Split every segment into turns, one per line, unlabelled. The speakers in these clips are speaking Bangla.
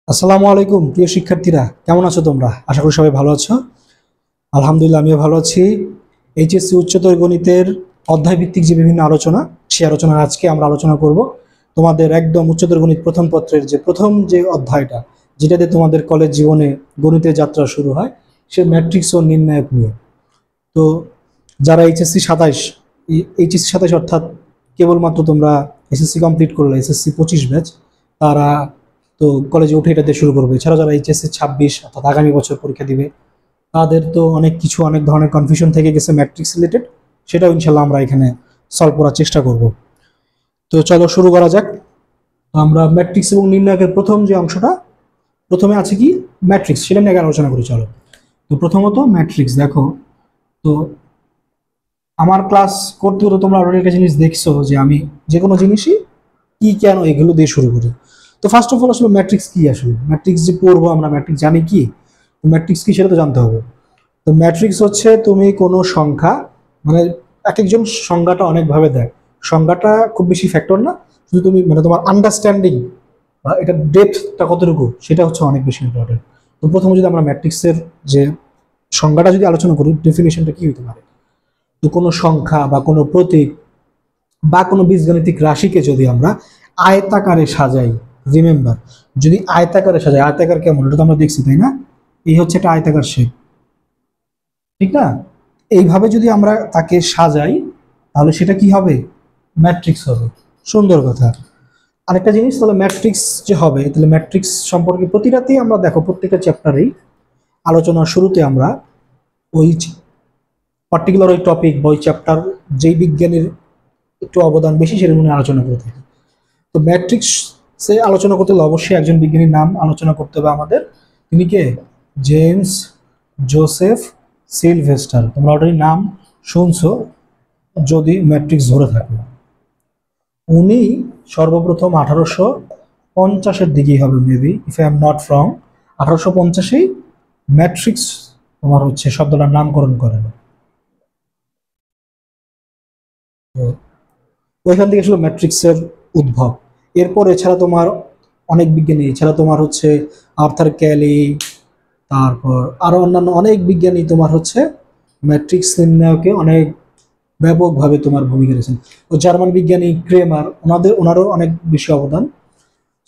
আসসালামু আলাইকুম প্রিয় শিক্ষার্থীরা, কেমন আছো তোমরা? আশা করি সবাই ভালো আছো। আলহামদুলিল্লাহ, আমিও ভালো আছি। এইচএসসি উচ্চতর গণিতের অধ্যায় ভিত্তিক যে বিভিন্ন আলোচনা, সেই আলোচনার আজকে আমরা আলোচনা করব তোমাদের একদম উচ্চতর গণিত প্রথম পত্রের যে প্রথম যে অধ্যায়টা, যেটাতে তোমাদের কলেজ জীবনে গণিতের যাত্রা শুরু হয়, সে ম্যাট্রিক্স ও নির্ণায়ক নিয়ে। তো যারা এইচএসসি 27 অর্থাৎ কেবলমাত্র তোমরা এসএসসি কমপ্লিট করলে, এসএসসি 25 ব্যাচ, তারা তো কলেজে উঠে এটাতে শুরু করবে। এছাড়া যারা এইচএসসি 26 অর্থাৎ আগামী বছর পরীক্ষা দিবে, তাদের তো অনেক ধরনের কনফিউশন থেকে গেছে ম্যাট্রিক্স রিলেটেড, সেটাও ইনশাল্লাহ আমরা এখানে সলভ করার চেষ্টা করব। তো চলো শুরু করা যাক। তো আমরা ম্যাট্রিক্স এবং নির্ণায়কের প্রথম যে অংশটা, প্রথমে আছে কি ম্যাট্রিক্স, সেটা নিয়ে আগে আলোচনা করি। চলো, তো প্রথমত ম্যাট্রিক্স দেখো। তো আমার ক্লাস করতে হতো, তোমরা অলরেডি একটা জিনিস দেখছো যে আমি যে কোনো জিনিসই কি কেন এগুলো দিয়ে শুরু করি। তো ফার্স্ট অফ অল আসলে ম্যাট্রিক্স কি, আসলে ম্যাট্রিক্স যে পড়বো আমরা, ম্যাট্রিক্স জানি কি, ম্যাট্রিক্স কি সেটা তো জানতে হবে। তো ম্যাট্রিক্স হচ্ছে তুমি কোনো সংখ্যা, মানে এক একজন সংজ্ঞাটা অনেকভাবে দেয়, সংজ্ঞাটা খুব বেশি ফ্যাক্টর না, শুধু তুমি মানে তোমার আন্ডারস্ট্যান্ডিং বা এটা ডেপথটা কতটুকু সেটা হচ্ছে অনেক বেশি ইম্পর্টেন্ট। তো প্রথমে যদি আমরা ম্যাট্রিক্সের যে সংজ্ঞাটা যদি আলোচনা করি, ডেফিনেশনটা কি হতে পারে। তো কোনো সংখ্যা বা কোনো প্রতীক বা কোনো বীজগাণিতিক রাশিকে যদি আমরা আয়তাকারে সাজাই, রিমেম্বার, যদি আয়তাকারে সাজাই, আয়তাকার কেমন এটা তো আমরা দেখছি তাই না, এই হচ্ছে একটা আয়তাকার শেপ, ঠিক না? এইভাবে যদি আমরা তাকে সাজাই, তাহলে সেটা কি হবে? ম্যাট্রিক্স হবে। সুন্দর কথা। আরেকটা জিনিস, তাহলে ম্যাট্রিক্স যে হবে, তাহলে ম্যাট্রিক্স সম্পর্কে প্রতিটাতেই আমরা দেখো, প্রত্যেকটা চ্যাপ্টারেই আলোচনার শুরুতে আমরা ওই পার্টিকুলার ওই টপিক বা ওই চ্যাপ্টার, যেই বিজ্ঞানের একটু অবদান বেশি সেটা নিয়ে আলোচনা করে থাকি। তো ম্যাট্রিক্সে আলোচনা করতে হলে অবশ্যই একজন বিজ্ঞানীর নাম আলোচনা করতে হবে আমাদের। তিনি কে? James Joseph Sylvester. তোমরা অলরেডি নাম শুনছো যদি ম্যাট্রিক্স ধরে থাকো। উনি সর্বপ্রথম 1850-এর দিকেই হবে maybe, if I am not wrong, 1850-এই ম্যাট্রিক্স তোমার হচ্ছে শব্দটার নামকরণ করেন। তো ওইখান থেকে আসলে ম্যাট্রিক্সের উদ্ভব। এরপর এছাড়া তোমার অনেক বিজ্ঞানী, এছাড়া তোমার হচ্ছে আর্থার ক্যালি, তারপর আরো অন্যান্য অনেক বিজ্ঞানী তোমার হচ্ছে ম্যাট্রিক্স নির্ণয়কে অনেক ব্যাপকভাবে তোমার ভূমিকা রয়েছেন। ও জার্মান বিজ্ঞানী ক্রেমার, ওনারও অনেক বেশি অবদান।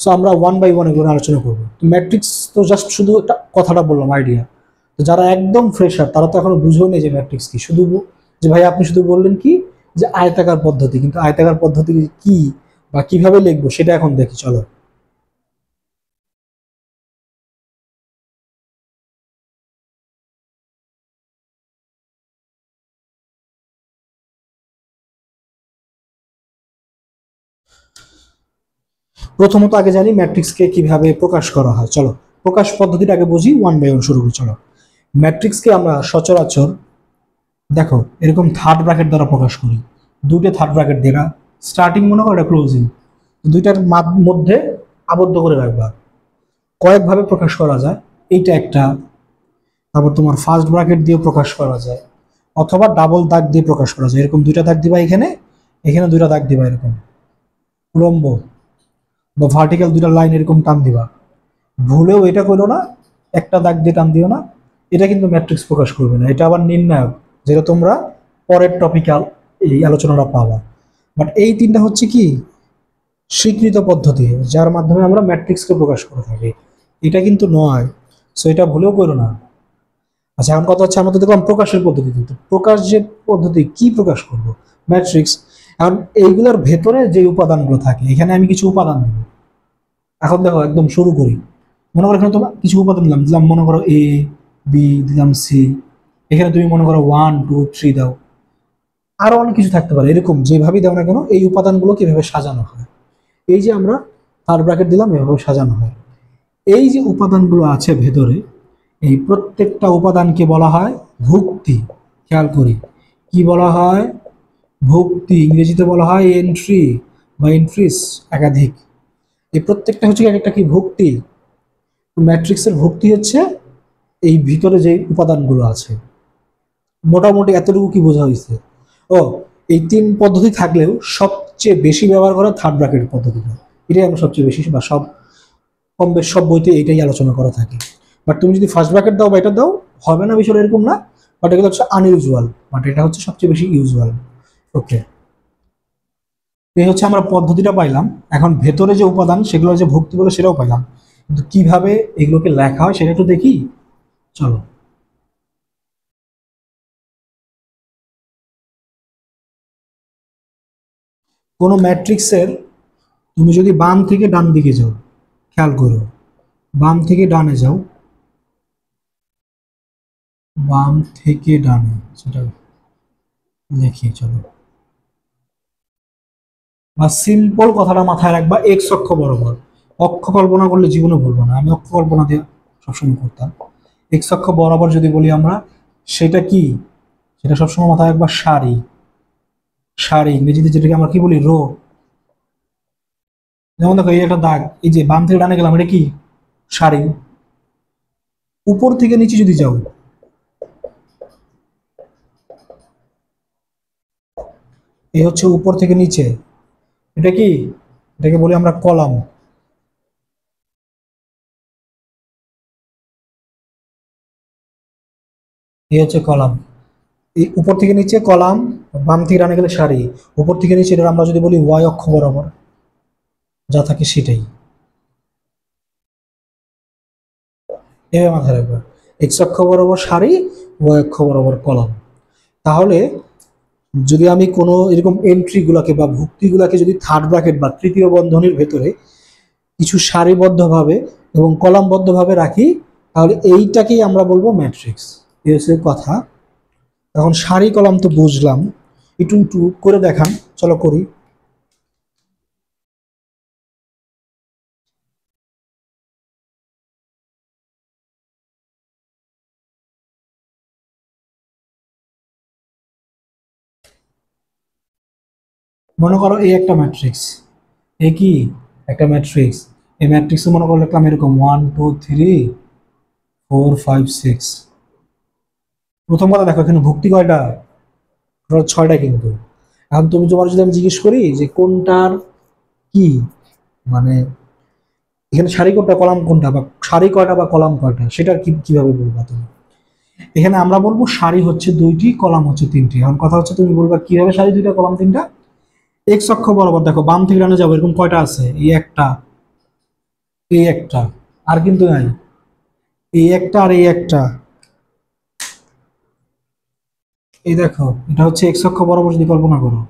সো আমরা ওয়ান বাই ওয়ান এগুলো আলোচনা করবো। তো ম্যাট্রিক্স তো জাস্ট শুধু একটা কথাটা বললাম, আইডিয়া। তো যারা একদম ফ্রেশার তারা তো এখনো বুঝেও নেই যে ম্যাট্রিক্স কি, শুধু যে ভাই আপনি শুধু বললেন কি যে আয়তাকার পদ্ধতি, কিন্তু আয়তাকার পদ্ধতি কি বা কিভাবে লিখবো সেটা এখন দেখি, চলো। প্রথমত আগে জানি ম্যাট্রিক্সকে কিভাবে প্রকাশ করা হয়, চলো প্রকাশ পদ্ধতিটা আগে বুঝি, ওয়ান বাই ওয়ান শুরু করি। চলো, ম্যাট্রিক্সকে আমরা সচরাচর দেখো এরকম থার্ড ব্র্যাকেট দ্বারা প্রকাশ করি। দুইটা থার্ড ব্র্যাকেট দিয়ে না, স্টার্টিং মনে করো, এটা ক্লোজিং, দুইটার মধ্যে আবদ্ধ করে রাখবা। কয়েকভাবে প্রকাশ করা যায়, এইটা একটা। তারপর তোমার ফার্স্ট ব্র্যাকেট দিয়ে প্রকাশ করা যায়, অথবা ডাবল দাগ দিয়ে প্রকাশ করা যায়। এরকম দুইটা দাগ দিবা এখানে, এখানে দুইটা দাগ দিবা, এরকম উলম্ব বা ভার্টিক্যাল দুইটা লাইন এরকম টান দিবা। ভুলেও এটা করো না, একটা দাগ দিয়ে টান দিও না, এটা কিন্তু ম্যাট্রিক্স প্রকাশ করবে না। এটা আবার নির্ণায়ক, যেটা তোমরা পরের টপিক্যাল এই আলোচনাটা পাবা। বাট এই তিনটা হচ্ছে কি স্বীকৃত পদ্ধতি, যার মাধ্যমে আমরা ম্যাট্রিক্সকে প্রকাশ করে থাকি। এটা কিন্তু নয়, সো এটা ভুলেও করো না। আচ্ছা, এখন কথা হচ্ছে আমরা তো দেখলাম প্রকাশের পদ্ধতি, কিন্তু প্রকাশ যে পদ্ধতি, কি প্রকাশ করব? ম্যাট্রিক্স। এখন এইগুলোর ভেতরে যে উপাদানগুলো থাকে, এখানে আমি কিছু উপাদান দিব। এখন দেখো একদম শুরু করি। মনে করো এখানে তোমার কিছু উপাদান দিলাম দিলাম মনে করো এ, বি, দিলাম সি, এখানে তুমি মনে করো 1 2 3 দাও, আরো অনেক কিছু থাকতে পারে। এরকম যেভাবেই দাও না কেন, এই উপাদানগুলোকে এভাবে সাজানো হয়। এই যে আমরা থার্ড ব্র্যাকেট দিলাম, এভাবে সাজানো হয়। এই যে উপাদানগুলো আছে ভেতরে, এই প্রত্যেকটা উপাদানকে বলা হয় ভুক্তি। খেয়াল করি, কি বলা হয়? ভুক্তি। ইংরেজিতে বলা হয় এন্ট্রি বা এন্ট্রিস, একাধিক। এই প্রত্যেকটা হচ্ছে এক একটা কি ভুক্তি। ম্যাট্রিক্সের ভুক্তি হচ্ছে এই ভিতরে যে উপাদানগুলো আছে। মোটামুটি এতটুকু কি বোঝা হয়েছে? ও, এই তিন পদ্ধতি থাকলেও সবচেয়ে বেশি ব্যবহার করা থার্ড ব্র্যাকেট পদ্ধতিটা, এটাই আমরা সবচেয়ে বেশি বা সব কম বেশ সব বইতে এটাই আলোচনা করা থাকে। বাট তুমি যদি ফার্স্ট ব্র্যাকেট দাও বা এটা দাও, হবে না বিষয়টা এরকম না, বাট এগুলো হচ্ছে আনইউজুয়াল, বাট এটা হচ্ছে সবচেয়ে বেশি ইউজুয়াল। ওকে, এই হচ্ছে আমরা পদ্ধতিটা পাইলাম। এখন ভেতরে যে উপাদান সেগুলো যে ভুক্তি বলে সেটাও পাইলাম, কিন্তু কিভাবে এগুলোকে লেখা হয় সেটা একটু দেখি। চলো, কোনো ম্যাট্রিক্সের তুমি যদি বাম থেকে ডান দিকে যাও, খেয়াল করো, বাম থেকে ডানে যাও, বাম থেকে ডানে, সেটা দেখি চলো, বা সিম্পল কথাটা মাথায় রাখবা, এক্স অক্ষ বরাবর। অক্ষ কল্পনা করলে জীবনে ভুলবো না, আমি অক্ষ কল্পনা দিয়ে সবসময় করতাম। এক্স অক্ষ বরাবর যদি বলি আমরা, সেটা কি, সেটা সবসময় মাথায় রাখবা সারি। সারি ইংরেজিতে যেটাকে আমরা কি বলি, রো। যেমন দেখো এই একটা দাগ, এই যে বাম থেকে ডানে গেলাম, এটা কি, সারি। উপর থেকে নিচে যদি যাও, এই হচ্ছে উপর থেকে নিচে, এটা কি, এটাকে বলি আমরা কলাম। এই হচ্ছে কলাম। এই উপর থেকে নিচে কলাম, বাম থেকে ডানে গেলে সারি, উপর থেকে নিচে এটা আমরা যদি বলি ওয়াই অক্ষ বরাবর যা থাকে সেটাই। এভাবে মাথায় রাখবে, এক্স অক্ষ বরাবর সারি, ওয়াই অক্ষ বরাবর কলাম। তাহলে যদি আমি কোনো এরকম এন্ট্রি গুলাকে বা ভুক্তিগুলাকে যদি থার্ড ব্র্যাকেট বা তৃতীয় বন্ধনীর ভেতরে কিছু সারিবদ্ধভাবে এবং কলামবদ্ধভাবে রাখি, তাহলে এইটাকেই আমরা বলবো ম্যাট্রিক্স। এই হচ্ছে কথা। এখন সারি কলাম তো বুঝলাম, একটু একটু করে দেখান, চলো করি। মনে করো এই একটা ম্যাট্রিক্স, এ কি, একটা ম্যাট্রিক্স। এই ম্যাট্রিক্সে মনে করো লিখলাম এরকম 1 2 3 4 5 6। প্রথম কথা দেখো এখানে ভুক্তি কয়টা, টোটাল 6টা কিন্তু। এখন তুমি তোমার যদি আমি জিজ্ঞেস করি যে কোনটার কি, মানে এখানে সারি কোনটা কলাম কোনটা, বা সারি কয়টা বা কলাম কয়টা, সেটা কি কিভাবে বলবা তুমি? এখানে আমরা বলবো সারি হচ্ছে 2টি, কলাম হচ্ছে 3টি। এখন কথা হচ্ছে তুমি বলবা কিভাবে সারি 2টা কলাম 3টা। এক্স অক্ষ বরাবর দেখো বাম থেকে ডানে যাবো, এরকম কয়টা আছে, এই একটা, এই একটা, আর কিন্তু নাই, এই একটা আর এই একটা। এই দেখো এটা হচ্ছে এক্স অক্ষ বরাবর যদি কল্পনা করো,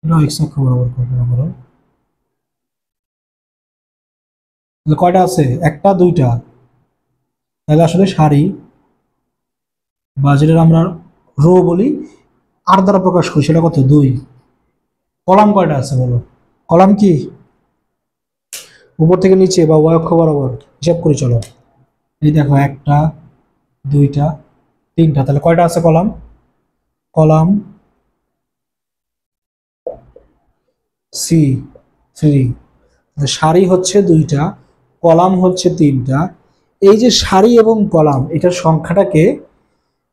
এটা এক্স অক্ষ বরাবর কল্পনা করো, তাহলে কয়টা আছে, একটা দুইটা, তাহলে আসলে সারি বা যেটা আমরা রো বলি, আর দ্বারা প্রকাশ করি, সেটা কত, 2। কলাম কয়টা আছে বলো, কলাম কি, উপর থেকে নিচে বা ওয়াই অক্ষ বরাবর হিসাব করি চলো। এই দেখো একটা, দুইটা, তিনটা, তাহলে কয়টা আছে কলাম, কলাম সি 3। সারি হচ্ছে 2টা, কলাম হচ্ছে 3টা। এই যে সারি এবং কলাম এটার সংখ্যাটাকে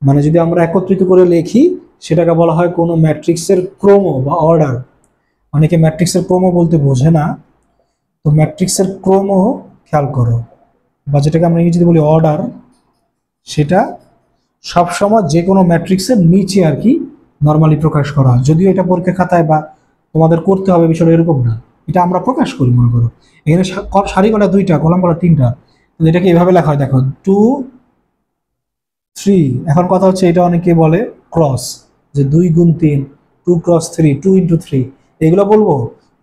মানে যদি আমরা একত্রিত করে লিখি, সেটাকে বলা হয় কোনো ম্যাট্রিক্সের ক্রম বা অর্ডার। অনেকে ম্যাট্রিক্সের ক্রম বলতে বোঝে না, তো ম্যাট্রিক্সের ক্রম খেয়াল করো, বা যেটাকে আমরা ইংরেজিতে বলি অর্ডার, সেটা সবসময় যে কোনো ম্যাট্রিক্সের নিচে আর কি নর্মালি প্রকাশ করা হয়। যদিও এটা পরীক্ষা খাতায় বা তোমাদের করতে হবে বিষয়টা এরকম না, এটা আমরা প্রকাশ করি। মনে করো এখানে সারি কলা 2টা, কলাম কলা 3টা, তো এটাকে এভাবে লেখা হয়, দেখো 2 3। এখন কথা হচ্ছে এটা অনেকে বলে ক্রস, যে 2 গুণ 3, 2 × 3, 2 × 3, এগুলো বলবো,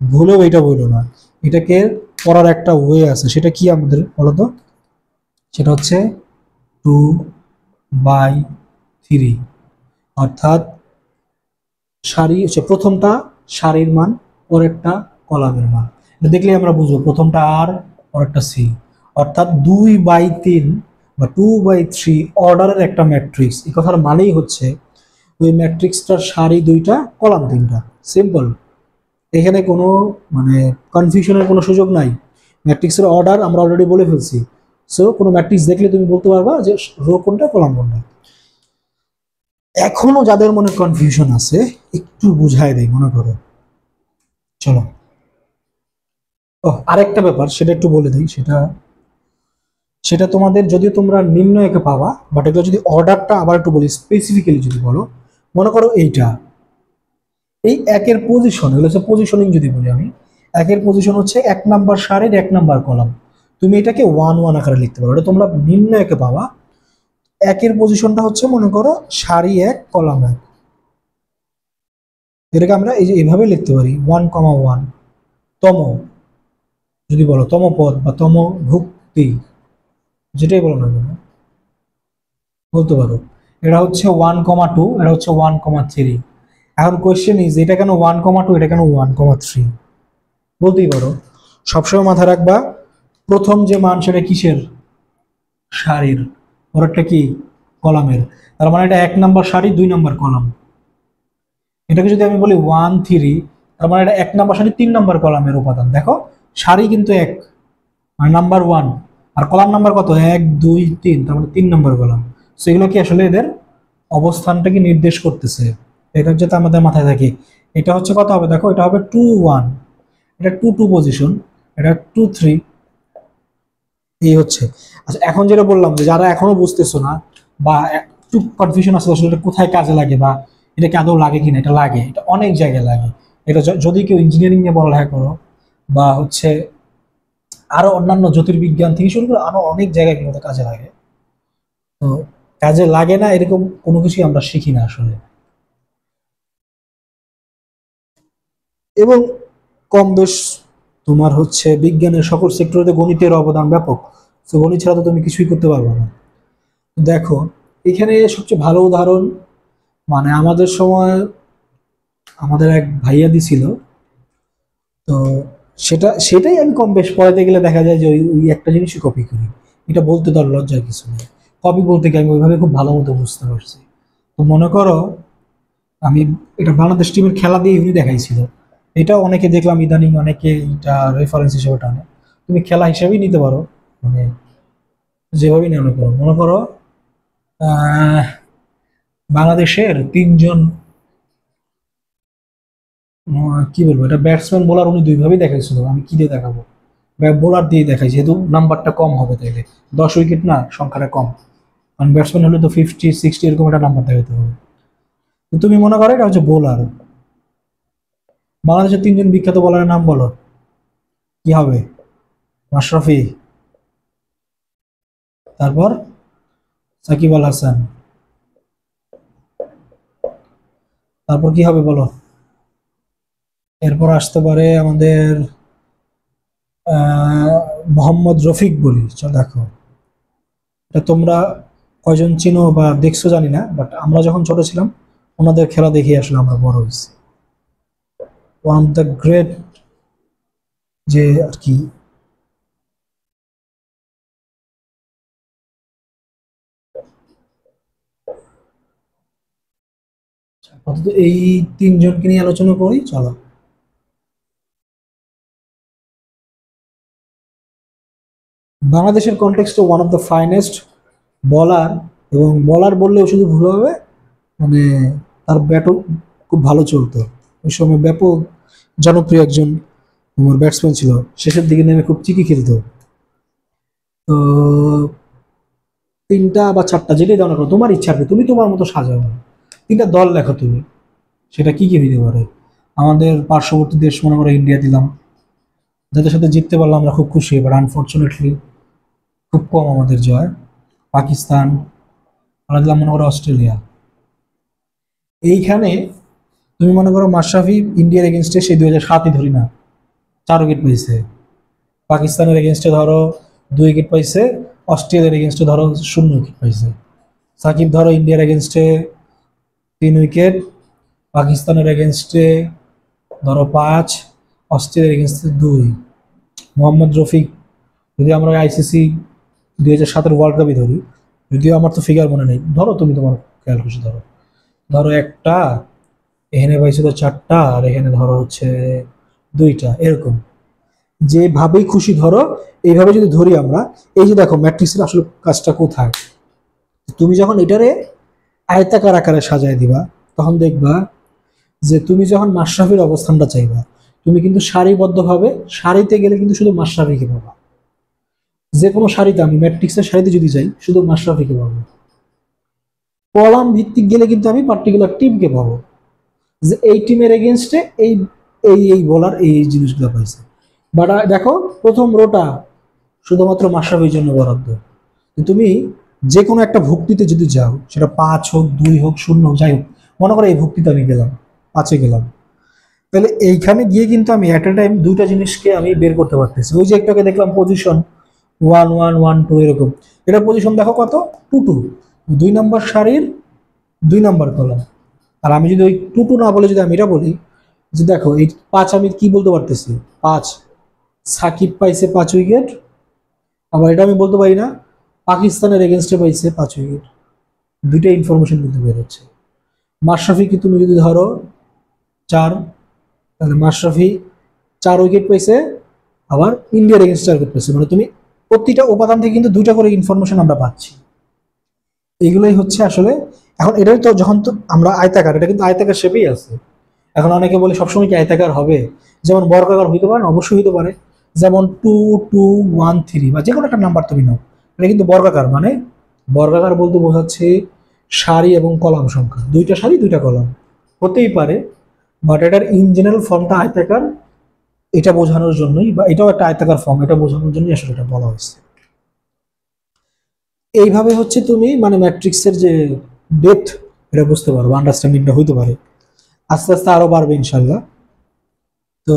ভুলেও এটা বললো না। এটাকে পড়ার একটা ওয়ে আছে, সেটা কি আমাদের বলতো, সেটা হচ্ছে 2/3, অর্থাৎ সারি হচ্ছে প্রথমটা সারির মান, পরেরটা কলামের মান। এটা দেখলেই আমরা বুঝবো প্রথমটা আর, পরেরটা সি, অর্থাৎ 2/3 বা 2/3 অর্ডারের একটা ম্যাট্রিক্স। এই কথার মানেই হচ্ছে ওই ম্যাট্রিক্সটার সারি 2টা, কলাম 3টা। সিম্পল, এখানে কোনো মানে কনফিউশনের কোনো সুযোগ নাই। ম্যাট্রিক্সের অর্ডার আমরা অলরেডি বলে ফেলছি। সো কোনো ম্যাট্রিক্স দেখলে তুমি বলতে পারবা যে রো কোনটা, কলাম কোনটা। এখনো যাদের মনে কনফিউশন আছে একটু বুঝায় দেয়, মনে করো, চলো। ও আরেকটা ব্যাপার, সেটা একটু বলে দিই। সেটা সেটা তোমাদের যদিও তোমরা নিম্ন একে পাবা, বাট এগুলো যদি অর্ডারটা আবার একটু বলি স্পেসিফিক্যালি যদি বলো, মনে করো এইটা, এই একের পজিশন, এগুলো হচ্ছে পজিশনিং যদি বলি আমি, একের পজিশন হচ্ছে 1 নাম্বার সারির 1 নাম্বার কলাম। তুমি এটাকে 1 1 আকারে লিখতে পারো, এটা তোমরা নিম্ন একে পাবা। একের পজিশনটা হচ্ছে মনে করো সারি 1 কলাম 1, এটাকে আমরা এই যে এভাবে লিখতে পারি 1,1 তম, যদি বলো তম পদ বা তম ভুক্তি, যেটাই বলো না কেন বলতে পারো। এটা হচ্ছে 1,2, এটা হচ্ছে 1,3। এখন কোয়েশ্চেন ইজ এটা কেন 1,2, এটা কেন 1,3 বলতেই পারো। সবসময় মাথায় রাখবা প্রথম যে মান সেটা কিসের, সারির, পরেরটা কি, কলামের। তার মানে এটা 1 নাম্বার সারি 2 নাম্বার কলাম। এটাকে যদি আমি বলি 1,3, তার মানে এটা 1 নাম্বার সারি 3 নাম্বার কলামের উপাদান। দেখো সারি কিন্তু 1 আর নাম্বার 1, আর কলাম নাম্বার কত, 1 2 3, তার মানে 3 নাম্বার কলাম। সো এগুলো কি আসলে এদের অবস্থানটাকে নির্দেশ করতেছে, এটা যাতে আমাদের মাথায় থাকে। এটা হচ্ছে কত হবে, দেখো এটা হবে 2 1, এটা 2 2 পজিশন, এটা 2 3, এই হচ্ছে। আচ্ছা এখন যেটা বললাম যে যারা এখনো বুঝতেছো না বা একটু কনফিউশন আছে আসলে এটা কোথায় কাজে লাগে বা এটা কি আদৌ লাগে কিনা, এটা লাগে, এটা অনেক জায়গায় লাগে। এটা যদি কেউ ইঞ্জিনিয়ারিং নিয়ে পড়ালেখা করো বা হচ্ছে আরো অন্যান্য জ্যোতির্বিজ্ঞান থেকে শুরু করে আরো অনেক জায়গায় কিন্তু কাজে লাগে। তো কাজে লাগে না এরকম কোনো কিছুই আমরা শিখি না আসলে। এবং কম বেশ তোমার হচ্ছে বিজ্ঞানের সকল সেক্টরে গণিতের অবদান ব্যাপক। তো গণিত ছাড়া তো তুমি কিছুই করতে পারবে না। দেখো এখানে সবচেয়ে ভালো উদাহরণ, মানে আমাদের সময় আমাদের এক ভাইয়া দিছিল, তো সেটাই আমি কম বেশ পড়াতে গেলে দেখা যায় যে ওই ওই একটা জিনিসই কপি করি। এটা বলতে তো আর লজ্জার কিছু নেই, কপি বলতে কি আমি ওইভাবে খুব ভালো মতো বুঝতে পারছি। তো মনে করো আমি এটা বাংলাদেশ টিমের খেলা দিয়ে উনি দেখাইছিল, এটা অনেকে দেখলাম ইদানিং অনেকে এটা রেফারেন্স হিসেবে টানে। তুমি খেলা হিসেবেই নিতে পারো, মানে যেভাবেই মনে করো। মনে করো আহ বাংলাদেশের 3 জন কি বলবো, এটা ব্যাটসম্যান বোলার উনি দুইভাবেই দেখাইছিল, আমি কি দিয়ে দেখাবো, বোলার দিয়ে দেখাই যেহেতু নাম্বারটা কম হবে তাইলে, 10 উইকেট না সংখ্যাটা কম, কারণ ব্যাটসম্যান হলে তো 50 60 এরকম একটা নাম্বার দেখাতে হবে। তো তুমি মনে করো এটা হচ্ছে বোলার, বাংলাদেশের 3 জন বিখ্যাত বোলারের নাম বলো, কি হবে, মাশরাফি, তারপর সাকিব আল হাসান, তারপর কি হবে বলো, এরপর আসতে পারে আমাদের মোহাম্মদ রফিক বলি। চল দেখো এটা তোমরা কয়জন চিনো বা দেখছো জানি না, বাট আমরা যখন ছোট ছিলাম ওনাদের খেলা দেখে আসলে আমরা বড় হয়েছি। ওয়ান অফ দ্য গ্রেট যে আর কি, আপাতত এই 3 জনকে নিয়ে আলোচনা করি চলো। বাংলাদেশের কনটেক্সটে ওয়ান অফ দ্য ফাইনেস্ট বলার, এবং বলার বললেও শুধু ভুল হবে, মানে তার ব্যাটও খুব ভালো চলতো। ওই সময় ব্যাপক জনপ্রিয় একজন আমার ব্যাটসম্যান ছিল, শেষের দিকে নেমে খুব চিকি খেলতো। তো 3টা বা 4টা যেটাই দাও না কেন, তোমার ইচ্ছা আছে, তুমি তোমার মতো সাজাও না। 3টা দল লেখো তুমি, সেটা কি কি হইতে পারে। আমাদের পার্শ্ববর্তী দেশ মনে করো ইন্ডিয়া দিলাম, যাদের সাথে জিততে পারলাম আমরা খুব খুশি, এবার আনফর্চুনেটলি খুব কম আমাদের জয়। পাকিস্তান, আমরা দিলাম মনে করো অস্ট্রেলিয়া। এইখানে তুমি মনে করো মাশরাফি ইন্ডিয়ার এগেনস্টে সেই 2007-ই ধরি না 4 উইকেট পাইছে, পাকিস্তানের এগেনস্টে ধরো 2 উইকেট পাইছে, অস্ট্রেলিয়ার এগেনস্টে ধরো 0 উইকেট পাইছে। সাকিব ধরো ইন্ডিয়ার এগেনস্টে 3 উইকেট, পাকিস্তানের এগেনস্টে ধরো 5, অস্ট্রেলিয়ার এগেনস্টে 2। মোহাম্মদ রফিক যদি আমরা আইসিসি 2007-এর ওয়ার্ল্ড কাপই ধরি, যদিও আমার তো ফিগার মনে নেই, ধরো তুমি তোমার খেয়াল খুশি ধরো, ধরো একটা, এখানে পাইছে তো 4টা, আর এখানে ধরো হচ্ছে 2টা, এরকম যেভাবেই খুশি ধরো। এইভাবে যদি ধরি আমরা, এই যে দেখো ম্যাট্রিক্সের আসলে কাজটা কোথায়, তুমি যখন এটারে আয়তাকার আকারে সাজায় দিবা তখন দেখবা যে তুমি যখন মাশরাফির অবস্থানটা চাইবা, তুমি কিন্তু সারিবদ্ধভাবে, সারিতে গেলে কিন্তু শুধু মাশরাফিকে পাবা। যে কোনো সারিতে, আমি ম্যাট্রিক্সের সারিতে যদি যাই শুধু মাশরাফিকে পাবো। কলাম ভিত্তিক গেলে কিন্তু আমি পার্টিকুলার টিমকে পাবো, যে এই টিমের এগেনস্টে এই এই এই বলার এই জিনিসগুলো পাইছে। বাট দেখো প্রথম রোটা শুধুমাত্র মাশরাফির জন্য বরাদ্দ। তুমি যে কোনো একটা ভুক্তিতে যদি যাও, সেটা 5 হোক, 2 হোক, 0 হোক, যাই হোক, মনে করো এই ভুক্তিতে আমি গেলাম, 5-এ গেলাম, তাহলে এইখানে গিয়ে কিন্তু আমি অ্যাট এ টাইম দুইটা জিনিসকে আমি বের করতে পারতেছি। ওই যে একটাকে দেখলাম পজিশন 1-1-1-2 এরকম, এটা পজিশন দেখো কত, 2-2, 2 নম্বর সারির 2 নম্বর কলাম। আর আমি যদি ওই 2-2 না বলে যদি আমি এটা বলি যে দেখো এই 5, আমি কি বলতে পারতেছি, 5 সাকিব পাইছে 5 উইকেট। আবার এটা আমি বলতে পারি না পাকিস্তানের এগেনস্টে পাইছে 5 উইকেট। দুইটা ইনফরমেশন কিন্তু বের হচ্ছে। মাশরাফিকে তুমি যদি ধরো 4, তাহলে মাশরাফি 4 উইকেট পাইছে, আবার ইন্ডিয়ার এগেনস্টে 4 উইকেট পাইছে। মানে তুমি প্রতিটা উপাদান থেকে কিন্তু দুইটা করে ইনফরমেশন আমরা পাচ্ছি। এইগুলোই হচ্ছে আসলে। এখন এটাই তো যখন তো আমরা আয়তাকার, এটা কিন্তু আয়তাকার শেপেই আছে। এখন অনেকে বলে সবসময় কি আয়তাকার হবে, যেমন বর্গাকার হইতে পারে না, অবশ্যই হইতে পারে। যেমন 2-2-1-3 বা যে কোনো একটা নাম্বার তুমি নাও, এটা কিন্তু বর্গাকার। মানে বর্গাকার বলতে বোঝাচ্ছে সারি এবং কলাম সংখ্যা, দুইটা সারি দুইটা কলাম হতেই পারে, বাট এটার ইন জেনারেল ফর্মটা আয়তাকার। এটা বোঝানোর জন্যই, বা এটাও একটা আয়তাকার ফর্ম, এটা বোঝানোর জন্যই আসলে এটা বলা হয়েছে। এইভাবে হচ্ছে তুমি মানে ম্যাট্রিক্সের যে ডেপথ, এটা বুঝতে পারো, আন্ডারস্ট্যান্ডিংটা হইতে পারে। আস্তে আস্তে আরো বাড়বে ইনশাল্লাহ। তো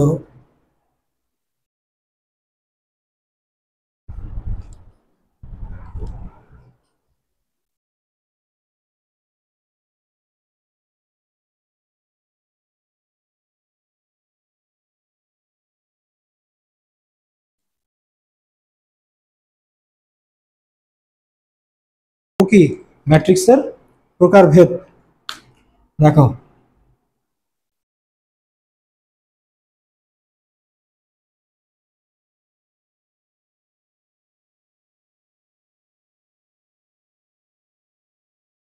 কি ম্যাট্রিক্সের প্রকারভেদ দেখো।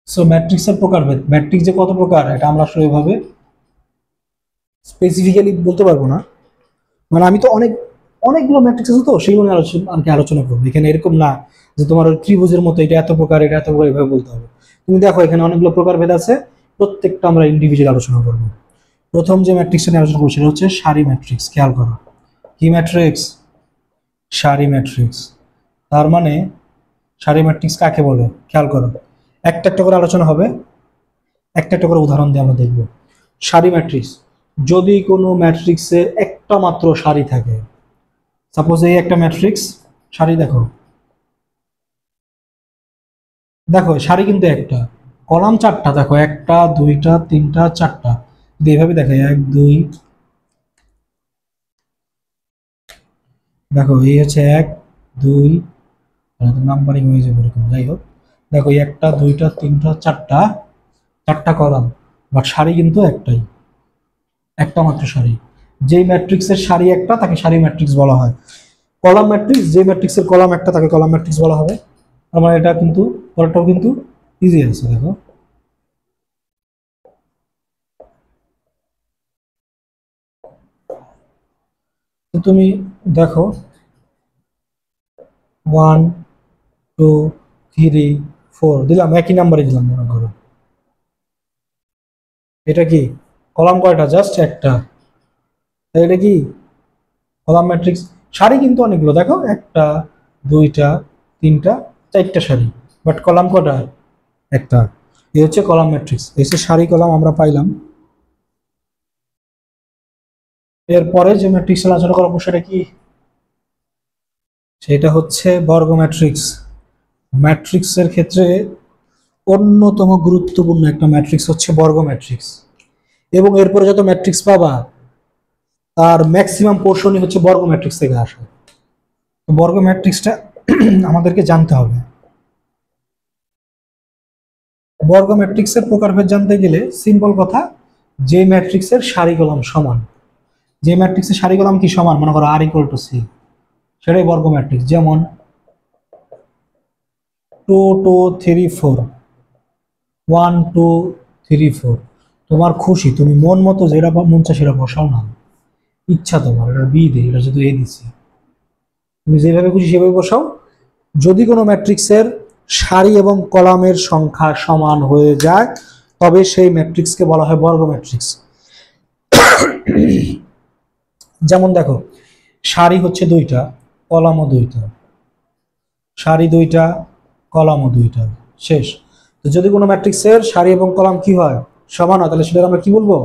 সো ম্যাট্রিক্সের প্রকারভেদ, ম্যাট্রিক্স যে কত প্রকার এটা আমরা আসলে এভাবে স্পেসিফিক্যালি বলতে পারবো না। মানে আমি তো অনেকগুলো ম্যাট্রিক্স আছে, তো সেইগুলো আলোচনা আর কি আলোচনা করবো। এখানে এরকম না যে তোমার ওই ত্রিভুজের মতো এটা এত প্রকার, এটা এত প্রকার, এভাবে বলতে হবে। তুমি দেখো এখানে অনেকগুলো প্রকারভেদ আছে, প্রত্যেকটা আমরা ইন্ডিভিজুয়াল আলোচনা করবো। প্রথম যে ম্যাট্রিক্সটা নিয়ে আলোচনা করবো সেটা হচ্ছে সারি ম্যাট্রিক্স। খেয়াল করো, কি ম্যাট্রিক্স? সারি ম্যাট্রিক্স। তার মানে সারি ম্যাট্রিক্স কাকে বলে খেয়াল করো, একটা একটা করে আলোচনা হবে, একটা একটা করে উদাহরণ দিয়ে আমরা দেখব। সারি ম্যাট্রিক্স, যদি কোনো ম্যাট্রিক্সের একটা মাত্র সারি থাকে, সাপোজ এই একটা ম্যাট্রিক্স সারি, দেখো দেখো সারি কিন্তু একটা, কলাম 4টা, দেখো 1টা 2টা 3টা 4টা, যদি এইভাবে দেখায় 1 2, দেখো এই হচ্ছে 1 2, নাম্বারিং হয়ে যাবে এরকম, যাই হোক। দেখো এই 1টা 2টা 3টা 4টা, 4টা কলাম, বাট সারি কিন্তু একটাই, একটা মাত্র সারি। যেই ম্যাট্রিক্সের সারি একটা তাকে সারি ম্যাট্রিক্স বলা হয়। কলাম ম্যাট্রিক্স, যে ম্যাট্রিক্সের কলাম একটা তাকে কলাম ম্যাট্রিক্স বলা হবে। আমার এটা কিন্তু পরেরটাও কিন্তু ইজি আছে, দেখো। তো তুমি দেখো 1 2 3 4 দিলাম, একই নাম্বারে দিলাম মনে করো। এটা কি কলাম কয়টা? জাস্ট একটা। তাই এটা কি কলাম ম্যাট্রিক্স। সারি কিন্তু অনেকগুলো, দেখো 1টা 2টা 3টা 4টা সারি, বাট কলাম কটা? একটা। এই হচ্ছে কলাম ম্যাট্রিক্স, এই হচ্ছে সারি কলাম আমরা পাইলাম। এরপরে যে ম্যাট্রিক্স আলোচনা করবো সেটা কি? সেটা হচ্ছে বর্গ ম্যাট্রিক্স। ম্যাট্রিক্সের ক্ষেত্রে অন্যতম গুরুত্বপূর্ণ একটা ম্যাট্রিক্স হচ্ছে বর্গ ম্যাট্রিক্স। এবং এরপরে যত ম্যাট্রিক্স পাবা তার ম্যাক্সিমাম পোর্শনই হচ্ছে বর্গ ম্যাট্রিক্স থেকে আসে। তো বর্গ ম্যাট্রিক্সটা আমাদেরকে জানতে হবে। বর্গ ম্যাট্রিক্সের প্রকারভেদ জানতে গেলে সিম্পল কথা, যে ম্যাট্রিক্সের সারি কলাম সমান, যে ম্যাট্রিক্সের সারি কলাম কি সমান, মনে করো R=C, সেটাই বর্গ ম্যাট্রিক্স। যেমন 2 2 3 4, 1 2 3 4, তোমার খুশি, তুমি মন মতো যেটা মন চায় সেটা বসাও না। ইচ্ছা তোমার, এটা বি দেই, এটা যেহেতু এ দিছি, তুমি যেভাবে খুশি সেভাবে বসাও। যদি কোনো ম্যাট্রিক্সের সারি এবং কলামের সংখ্যা সমান হয়ে যায় তবে সেই ম্যাট্রিক্সকে বলা হয় বর্গ ম্যাট্রিক্স। যেমন দেখো, সারি হচ্ছে দুইটা, কলামও দুইটা, সারি দুইটা, কলামও দুইটা, শেষ। তো যদি কোনো ম্যাট্রিক্সের সারি এবং কলাম কি হয়, সমান হয়, তাহলে সেটা আমরা কি বলবো,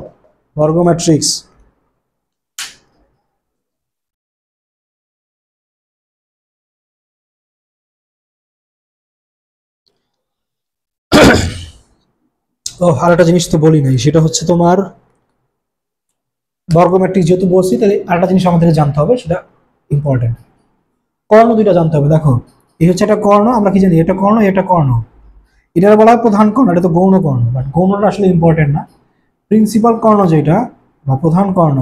বর্গ ম্যাট্রিক্স। ও আরেকটা জিনিস তো বলি নাই, সেটা হচ্ছে তোমার বর্গ ম্যাট্রিক্স যেহেতু বলছি, তাহলে আরেকটা জিনিস আমাদের জানতে হবে, সেটা ইম্পর্টেন্ট। কর্ণ দুইটা জানতে হবে। দেখো, এই হচ্ছে একটা কর্ণ, আমরা কি জানি, এটা কর্ণ, এটা কর্ণ। এটা বলা হয় প্রধান কর্ণ, এটা তো গৌণ কর্ণ, বাট গৌণটা আসলে ইম্পর্টেন্ট না। প্রিন্সিপাল কর্ণ যেটা, বা প্রধান কর্ণ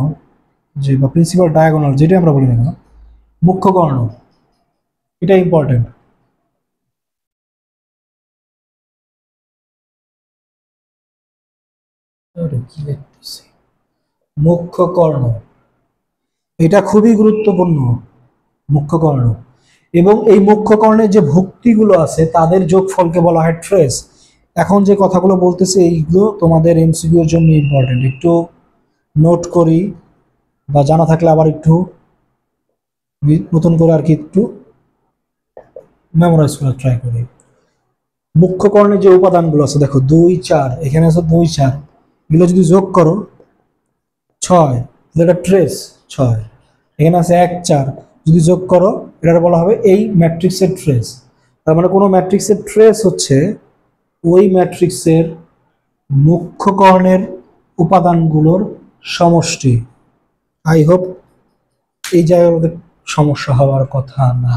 যে, বা প্রিন্সিপাল ডায়াগোনাল যেটা আমরা বলি না কেন, মুখ্য কর্ণ, এটা ইম্পর্টেন্ট। মুখ্য কর্ণ, এটা খুবই গুরুত্বপূর্ণ, মুখ্য কর্ণ। এবং এই মুখ্য কর্ণের যে ভুক্তিগুলো আছে তাদের যোগফলকে বলা হয় ট্রেস। এখন যে কথাগুলো বলতেছে এইগুলো তোমাদের এমসিকিউর জন্য ইম্পর্টেন্ট, একটু নোট করি, বা জানা থাকলে আবার একটু নতুন করে আর কি একটু মেমোরাইজ করার ট্রাই করি। মুখ্য কর্ণের যে উপাদানগুলো আছে, দেখো 2 4, এখানে আছে 2 4, এগুলো যদি যোগ করো 6, এটা ট্রেস 6। এখানে আছে 1 4, যদি যোগ করো এটা বলা হবে এই ম্যাট্রিক্সের ট্রেস। তার মানে কোনো ম্যাট্রিক্সের ট্রেস হচ্ছে ওই ম্যাট্রিক্সের মুখ্য কর্ণের উপাদানগুলোর সমষ্টি। আই হোপ এই জায়গায় আমাদের সমস্যা হওয়ার কথা না।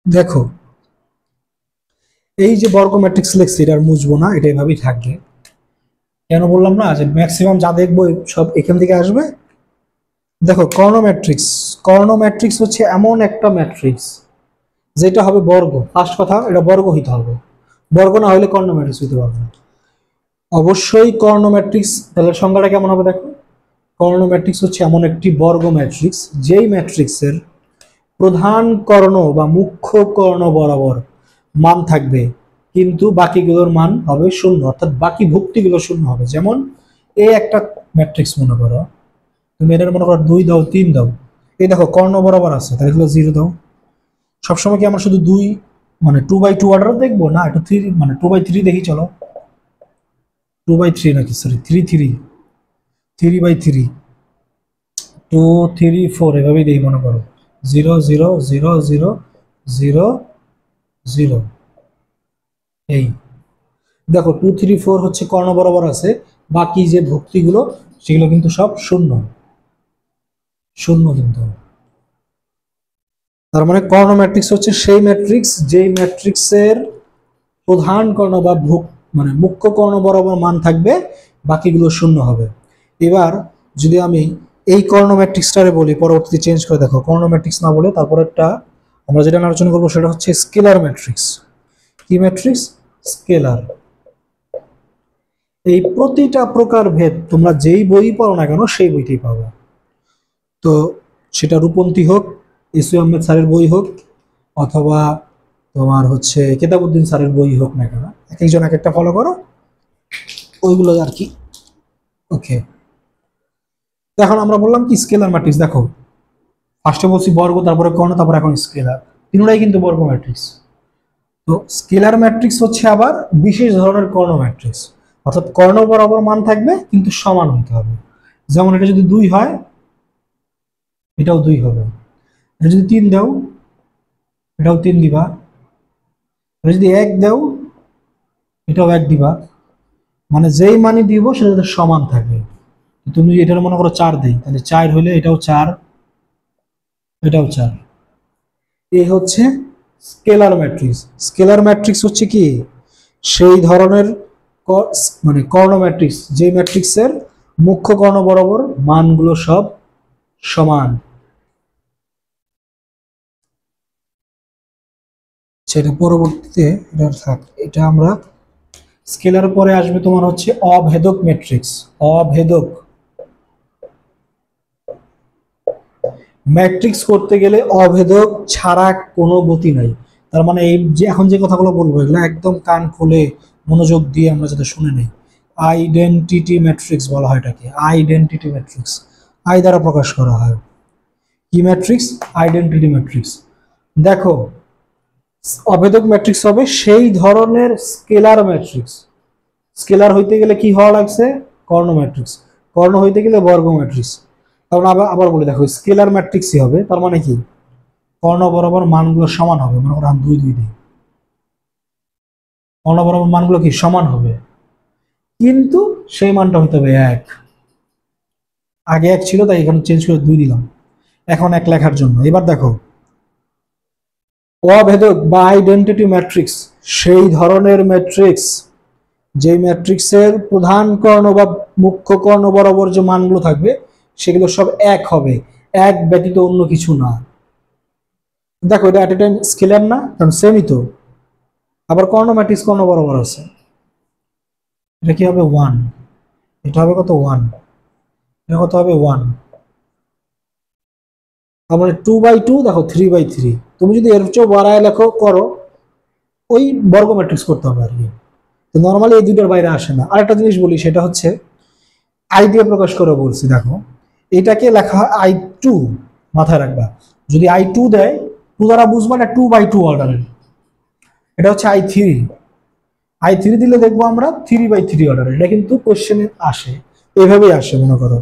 দেখো, এই যে বর্গ ম্যাট্রিক্স লিখছি, এটা আর মুছবো না, এটা এভাবেই থাকবে। কেন বললাম না যে ম্যাক্সিমাম যা দেখবো সব এখান থেকে আসবে। দেখো, কর্ণ ম্যাট্রিক্স, কর্ণ ম্যাট্রিক্স হচ্ছে এমন একটা ম্যাট্রিক্স যেটা হবে বর্গ। ফার্স্ট কথা, এটা বর্গ হইতে হবে, বর্গ না হলে কর্ণ ম্যাট্রিক্স হইতে পারবে না। অবশ্যই কর্ণ ম্যাট্রিক্স, তাহলে সংজ্ঞাটা কেমন হবে দেখো, কর্ণ ম্যাট্রিক্স হচ্ছে এমন একটি বর্গ ম্যাট্রিক্স যেই ম্যাট্রিক্সের প্রধান কর্ণ বা মুখ্য কর্ণ বরাবর মান থাকবে, কিন্তু বাকিগুলোর মান হবে শূন্য, অর্থাৎ বাকি ভুক্তিগুলো শূন্য হবে। যেমন এই একটা ম্যাট্রিক্স মনে করো, তুমি এটার মনে করো 2 দাও, 3 দাও, এই দেখো কর্ণ বরাবর আছে, তাহলে এগুলো 0 দাও। সবসময় কি আমরা শুধু 2 মানে 2/2 অর্ডার দেখবো না, একটু 3 মানে 2/3 দেখি, চলো 2/3 নাকি, সরি 3/3, 3/3, 2 3 4 এভাবেই দেখি মনে করো, 0 0 0 0 0 0। এই দেখো 2 3 4 হচ্ছে কর্ণ বরাবর আছে, বাকি যে ভুক্তিগুলো সেগুলো কিন্তু সব শূন্য, শূন্য কিন্তু। তার মানে কর্ণ ম্যাট্রিক্স হচ্ছে সেই ম্যাট্রিক্স যেই ম্যাট্রিক্সের প্রধান কর্ণ বা মানে মুখ্য কর্ণ বরাবর মান থাকবে, বাকিগুলো শূন্য হবে। এবার যদি আমি এই কর্ণ ম্যাট্রিক্সটারে বলি, পরবর্তীতে চেঞ্জ করে দেখো, কর্ণ ম্যাট্রিক্স না বলে তারপর একটা আমরা যেটা আলোচনা করবো সেটা হচ্ছে স্কেলার ম্যাট্রিক্স। কি ম্যাট্রিক্স? স্কেলার। এই প্রতিটা প্রকার ভেদ তোমরা যেই বই পড়ো না কেন সেই বইতেই পাবো। তো সেটা রূপন্তী হোক, এস ইউ আহমেদ স্যারের বই হোক, অথবা তোমার হচ্ছে কেতাবউদ্দিন স্যারের বই হোক না কেন, এক একজন এক একটা ফলো করো, ওইগুলো আর কি। ওকে, এখন আমরা বললাম কি স্কেলার ম্যাট্রিক্স। দেখো, ফার্স্টে বলছি বর্গ, তারপরে কর্ণ, তারপরে এখন স্কেলার, তিনটাই কিন্তু বর্গ ম্যাট্রিক্স। তো স্কেলার ম্যাট্রিক্স হচ্ছে আবার বিশেষ ধরনের কর্ণ ম্যাট্রিক্স, অর্থাৎ কর্ণ বরাবর মান থাকবে কিন্তু সমান হতে হবে। যেমন এটা যদি 2 হয়, এটাও 2 হবে। এটা যদি 3 দাও, এটাও 3 দিবা। এটা যদি 1 দাও, এটাও 1 দিবা। মানে যেই মানই দিব সেটা যাতে সমান থাকে। তুমি এটার মনে করো 4 দেই, তাহলে 4 হলে এটাও 4, এটাও 4। এই হচ্ছে স্কেলার ম্যাট্রিক্স। স্কেলার ম্যাট্রিক্স হচ্ছে কি, সেই ধরনের মানে কর্ণ ম্যাট্রিক্স, যে ম্যাট্রিক্সের মুখ্য কর্ণ বরাবর মানগুলো সব সমান। সেটা পরবর্তীতে এটা থাক, এটা আমরা স্কেলার পরে আসবে তোমার হচ্ছে অভেদক ম্যাট্রিক্স। অভেদক ম্যাট্রিক্স করতে গেলে অভেদক ছাড়া কোনো গতি নাই। তার মানে এই যে এখন যে কথাগুলো বলবো এগুলো একদম কান খুলে মনোযোগ দিয়ে আমরা যাতে শুনে নেই। আইডেন্টিটি ম্যাট্রিক্স বলা হয় এটাকে, আইডেন্টিটি ম্যাট্রিক্স। আই দ্বারা প্রকাশ করা হয়। কি ম্যাট্রিক্স? Identity matrix. দেখো, অভেদক ম্যাট্রিক্স হবে সেই ধরনের স্কেলার ম্যাট্রিক্স। স্কেলার হইতে গেলে কি হওয়া লাগছে? কর্ণ ম্যাট্রিক্স। কর্ণ হইতে গেলে বর্গ ম্যাট্রিক্স। কারণ আবার আবার বলে দেখো, স্কেলার ম্যাট্রিক্সই হবে, তার মানে কি কর্ণ বরাবর মানগুলো সমান হবে। মনে করো 2 2 দিই, কর্ণ বরাবর মানগুলো কি সমান হবে, কিন্তু সেই মানটা হইতে হবে 1। আগে 1 ছিল তাই এখানে চেঞ্জ করে 2 দিলাম এখন 1 লেখার জন্য। এবার দেখো, অভেদক বা আইডেন্টিটি ম্যাট্রিক্স সেই ধরনের ম্যাট্রিক্স যে ম্যাট্রিক্সের প্রধান কর্ণ বা মুখ্য কর্ণ বরাবর যে মানগুলো থাকবে সেগুলো সব 1 হবে, 1 ব্যতীত অন্য কিছু না। দেখো, এটা এট এ টাইম স্কেলার না, কারণ সেমই তো। আবার কর্ণ ম্যাট্রিক্স কর্ণ বরাবর আছে, এটা কি হবে 1, এটা হবে কত 1, এটা কত হবে 1। তারপরে 2/2, দেখো 3/3। তুমি যদি এর চেয়েও বাড়ায় লেখো করো, ওই বর্গ ম্যাট্রিক্স করতে হবে আর কি। তো নর্মালি এই দুইটার বাইরে আসে না। আরেকটা জিনিস বলি, সেটা হচ্ছে আই দিয়ে প্রকাশ করে বলছি। দেখো, এটাকে লেখা হয় I2, মাথায় রাখবা। যদি I2 দেয়, 2 দ্বারা বুঝবা না 2/2 অর্ডারের, এটা হচ্ছে I3। I3 দিলে দেখবো আমরা 3/3 অর্ডারের। এটা কিন্তু কোশ্চেনে আসে, এভাবেই আসে। মনে করো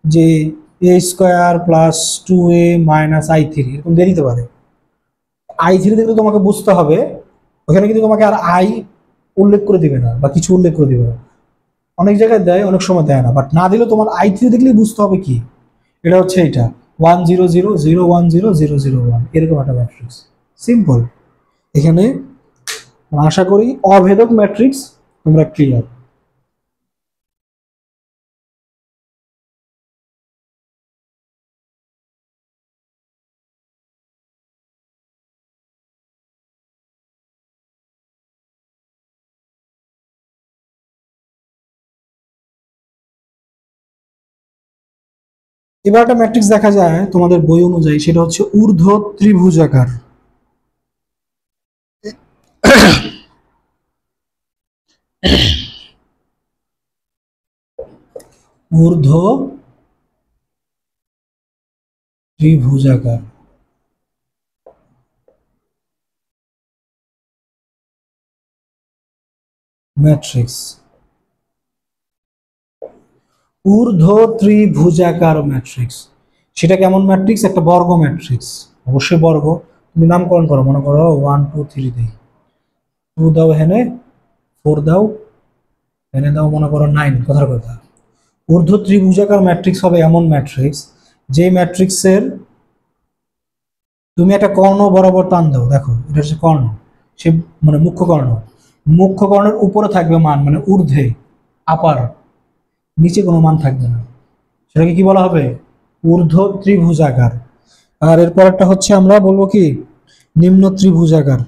যে A² + 2A - I3, এরকম দিয়ে দিতে পারে। I3 দেখলে তোমাকে বুঝতে হবে, ওখানে কিন্তু তোমাকে আর আই উল্লেখ করে দিবে না বা কিছু উল্লেখ করে দিবে না। অনেক জায়গায় দেয়, অনেক সময় দেয় না, বাট না দিলেও তোমার I3 দেখলেই বুঝতে হবে কি এটা হচ্ছে এটা 1 0 0 0 1 0 0 0 1, এরকম একটা ম্যাট্রিক্স। সিম্পল। এখানে আশা করি অভেদক ম্যাট্রিক্স তোমরা ক্লিয়ার। এবার একটা ম্যাট্রিক্স দেখা যায় তোমাদের বই অনুযায়ী, সেটা হচ্ছে ঊর্ধ্ব ত্রিভুজাকার। ঊর্ধ্ব ত্রিভুজাকার ম্যাট্রিক্স। ঊর্ধ্ব ত্রিভুজাকার ম্যাট্রিক্স সেটা কেমন ম্যাট্রিক্স? একটা বর্গ ম্যাট্রিক্স, অবশ্যই বর্গ। তুমি নামকরণ করো, মনে করো 1 2 3 দিই, 2 দাও হেনে, 4 দাও হেনে, দাও মনে করো 9, কথার কথা। ঊর্ধ্ব ত্রিভুজাকার ম্যাট্রিক্স হবে এমন ম্যাট্রিক্স যে ম্যাট্রিক্সের তুমি একটা কর্ণ বরাবর টান দাও। দেখো, এটা হচ্ছে কর্ণ, সে মানে মুখ্য কর্ণ। মুখ্য কর্ণের উপরে থাকবে মান, মানে ঊর্ধ্বে, আপার, নিচে কোনো মান থাকবে না। সেটাকে কি বলা হবে? ঊর্ধ্ব ত্রিভুজাকার। আর এর পরেরটা হচ্ছে আমরা বলবো কি নিম্ন ত্রিভুজাকার।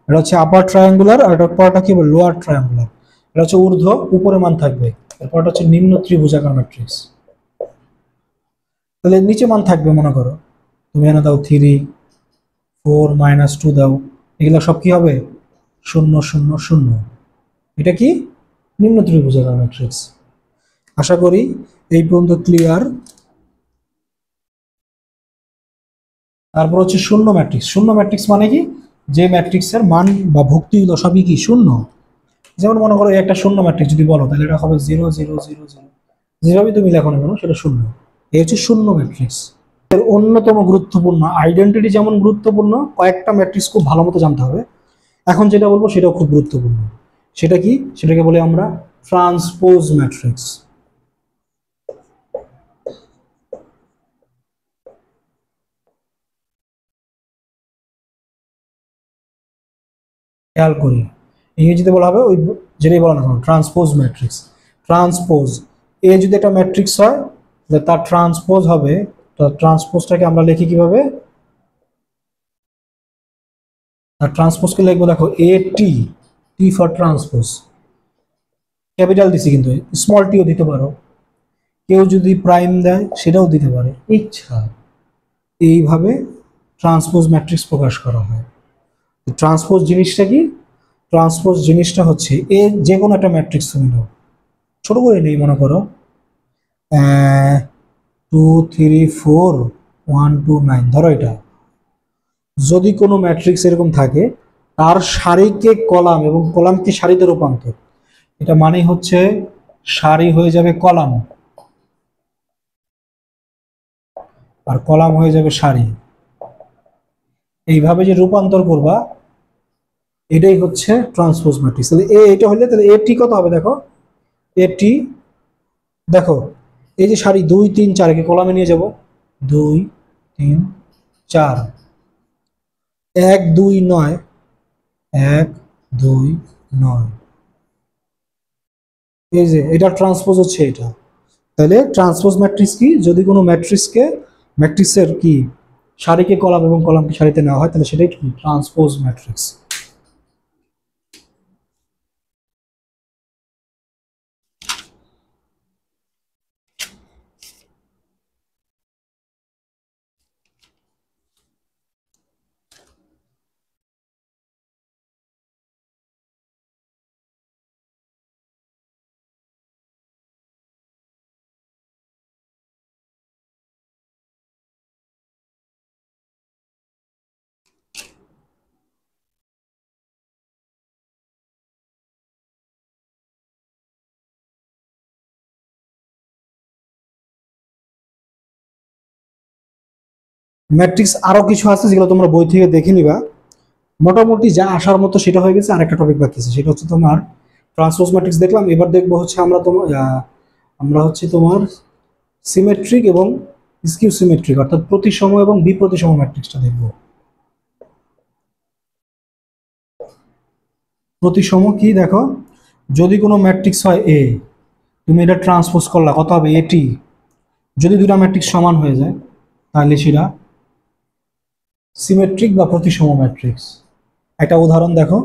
এটা হচ্ছে আপার ট্রায়াঙ্গুলার, আর এটার পরটা কি বলবো লোয়ার ট্রায়াঙ্গুলার। এটা হচ্ছে ঊর্ধ্ব, উপরে মান থাকবে। এরপরটা হচ্ছে নিম্ন ত্রিভুজাকার ম্যাট্রিক্স। তাহলে নিচে মান থাকবে, মনে করো তুমি এনে দাও 3 4 -2 দাও, এগুলো সব কি হবে? 0 0 0। এটা কি নিম্ন ত্রিভুজাকার ম্যাট্রিক্স। আশা করি এই পর্যন্ত ক্লিয়ার। তারপর হচ্ছে শূন্য ম্যাট্রিক্স। শূন্য ম্যাট্রিক্স মানে কি? যে ম্যাট্রিক্সের মান বা ভুক্তিগুলো সবই কি শূন্য। যেমন মনে করো একটা শূন্য ম্যাট্রিক্স যদি বলো, তাহলে এটা হবে 0 0 0 0, যেভাবে তুমি লেখো না কেন সেটা শূন্য। এই হচ্ছে শূন্য ম্যাট্রিক্স। এর অন্যতম গুরুত্বপূর্ণ, আইডেন্টিটি যেমন গুরুত্বপূর্ণ, কয়েকটা ম্যাট্রিক্স খুব ভালো মতো জানতে হবে। এখন যেটা বলবো সেটাও খুব গুরুত্বপূর্ণ। সেটা কি? সেটাকে বলে আমরা ট্রান্সপোজ ম্যাট্রিক্স। খেয়াল করি, ইংরেজিতে বলা হবে ওই যেটাই বলা না ট্রান্সপোজ ম্যাট্রিক্স। ট্রান্সপোজ এ যদি একটা ম্যাট্রিক্স হয় তাহলে তার ট্রান্সপোজ হবে, তার ট্রান্সপোজটাকে আমরা লিখি কিভাবে, তার ট্রান্সপোজকে লিখবো দেখো এ টি, টি ফর ট্রান্সপোজ, ক্যাপিটাল দিছি কিন্তু স্মল টিও দিতে পারো, কেউ যদি প্রাইম দেয় সেটাও দিতে পারে ইচ্ছা। এইভাবে ট্রান্সপোজ ম্যাট্রিক্স প্রকাশ করা হয়। ট্রান্সপোজ জিনিসটা কি, ট্রান্সপোজ জিনিসটা হচ্ছে এ যে কোনো একটা ম্যাট্রিক্স তুমি নাও, ছোট করে নেই, মনে করো 2 3 4 1 2 9, ধরো এটা যদি কোনো ম্যাট্রিক্স এরকম থাকে তার সারিকে কলাম এবং কলামকে সারিতে রূপান্তর, এটা মানে হচ্ছে সারি হয়ে যাবে কলাম আর কলাম হয়ে যাবে সারি, এইভাবে যে রূপান্তর করবা এটাই হচ্ছে ট্রান্সপোজ ম্যাট্রিক্স। তাহলে এটা হলে তাহলে এটি কত হবে দেখো, এটি দেখো এই যে সারি 2 3 4 কে কলামে নিয়ে যাব, 2 3 4 1 2 9 1 2 9, এই যে এটা ট্রান্সপোজ হচ্ছে এটা। তাহলে ট্রান্সপোজ ম্যাট্রিক্স কি, যদি কোনো ম্যাট্রিক্সকে ম্যাট্রিক্সের কি সারিকে কলাম এবং কলামকে সারিতে নেওয়া হয় তাহলে সেটাই কি ট্রান্সপোজ ম্যাট্রিক্স। ম্যাট্রিক্স আরো কিছু আছে যেগুলো তোমরা বই থেকে দেখে নিবা, মোটামুটি যা আসার মতো সেটা হয়ে গেছে। আরেকটা টপিক বাকি আছে, সেটা হচ্ছে তোমার ট্রান্সপোজ ম্যাট্রিক্স দেখলাম, এবার দেখবো হচ্ছে আমরা হচ্ছে তোমার সিমেট্রিক এবং স্কিউ সিমেট্রিক অর্থাৎ প্রতিসম এবং বিপ্রতিসম ম্যাট্রিক্সটা দেখবো। প্রতিসম কি দেখো, যদি কোনো ম্যাট্রিক্স হয় এ, তুমি এটা ট্রান্সপোজ করলা কত হবে এটি, যদি দুটা ম্যাট্রিক্স সমান হয়ে যায় তাহলে সেটা সিমেট্রিক বা প্রতিসম ম্যাট্রিক্স। একটা উদাহরণ দেখো,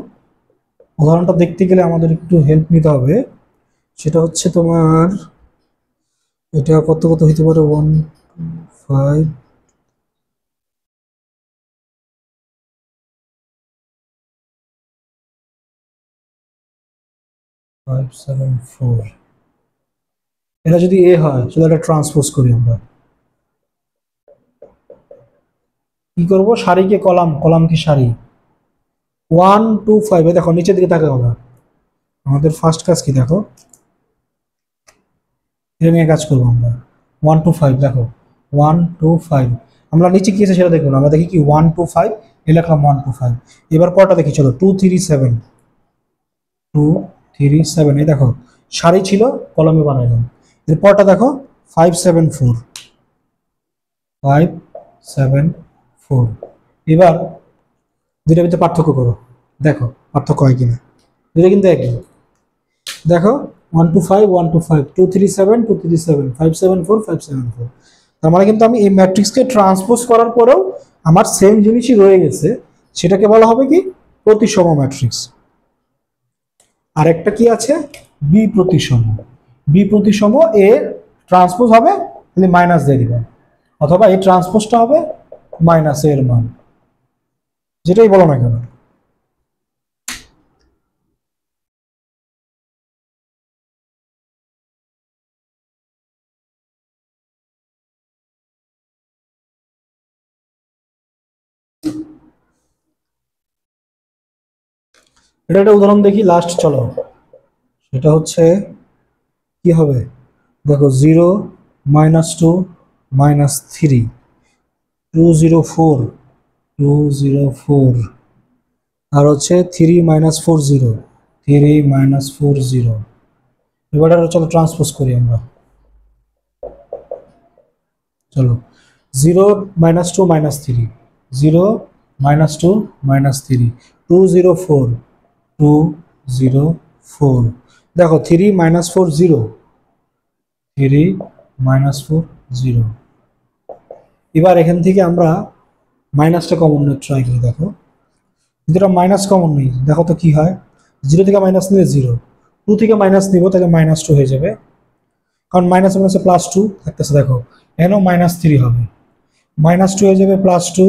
উদাহরণটা দেখতে গেলে আমাদের একটু হেল্প নিতে হবে, সেটা হচ্ছে তোমার এটা কত কত হইতে পারে 1 5 5 7 4, এটা যদি এ হয় তাহলে এটা ট্রান্সপোজ করি আমরা, কি করব সারিকে কলাম, কলামকে সারি 1 2 5, দেখো নিচের দিকে তাকাও আমরা, আমাদের ফার্স্ট কাজ কি দেখো, এটা নিয়ে কাজ করবো আমরা 1 2 5, দেখো 1 2 5, আমরা নিচে কি আছে সেটা দেখবো না, আমরা দেখি কি 1 2 5, এ লিখলাম 1 2 5। এবার পরটা দেখি চলো 2 3 7 2 3 7, এই দেখো সারি ছিল কলমে বানাইলাম। এরপরটা দেখো 5 7 4 5 7 4, এবার দুইটার ভিতরে পার্থক্য করো, দেখো পার্থক্য হয় কিনা, দুইটা কিন্তু একই। দেখো 1 2 5 1 2 5 2 3 7 2 3 7 5 7 4 5 7 4, তার মানে কিন্তু আমি এই ম্যাট্রিক্সকে ট্রান্সপোজ করার পরেও আমার সেম জিনিসই রয়ে গেছে, সেটাকে বলা হবে কি প্রতিসম ম্যাট্রিক্স। আরেকটা কি আছে বি প্রতিসম, বি প্রতিসম এ ট্রান্সপোজ হবে তাহলে মাইনাস দিয়ে দিবেন, অথবা এই ট্রান্সপোজটা হবে মাইনাস এর মান, যেটাই বলো না কেন। এটা একটা উদাহরণ দেখি লাস্ট, চলো সেটা হচ্ছে কি হবে দেখো 0 -2 -3 2 0 4 2 0 4, আর হচ্ছে 3 -4 0 3 -4 0। এবার চলো ট্রান্সপোজ করি আমরা, চলো 0 -2 -3 0 -2 -3 2 0 4 2 0 4। দেখো 3 - 4 0, 3 - 4 0। এবার এখান থেকে আমরা মাইনাসটা কমন ট্রাই করি। দেখো যেটা মাইনাস কমন নেই, দেখো তো কি হয়। 0 থেকে মাইনাস নিলে 0, 2 থেকে মাইনাস নিব তাহলে -2 হয়ে যাবে, কারণ মাইনাস মাইনাসে +2 থাকতেছে। দেখো এখানেও -3 হবে, -2 হয়ে যাবে +2,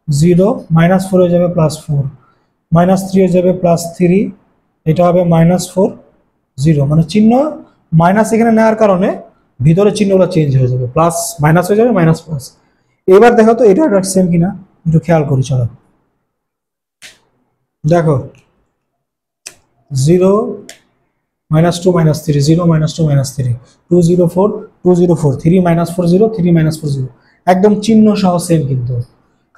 0 -4 হয়ে যাবে +4, -3 হয়ে যাবে +3, এটা হবে -4 0। মানে চিহ্ন মাইনাস এখানে নেওয়ার কারণে ভিতরে চিহ্নগুলো চেঞ্জ হয়ে যাবে, প্লাস মাইনাস হয়ে যাবে মাইনাস প্লাস। এবার দেখো তো এটা সেম কিনা, একটু খেয়াল করি চলো। দেখো 0 -2 -3, 0 -2 -3, 2 0 4 2 0 4, 3 -4 0, 3 -4 0, একদম চিহ্ন সহ সেম, কিন্তু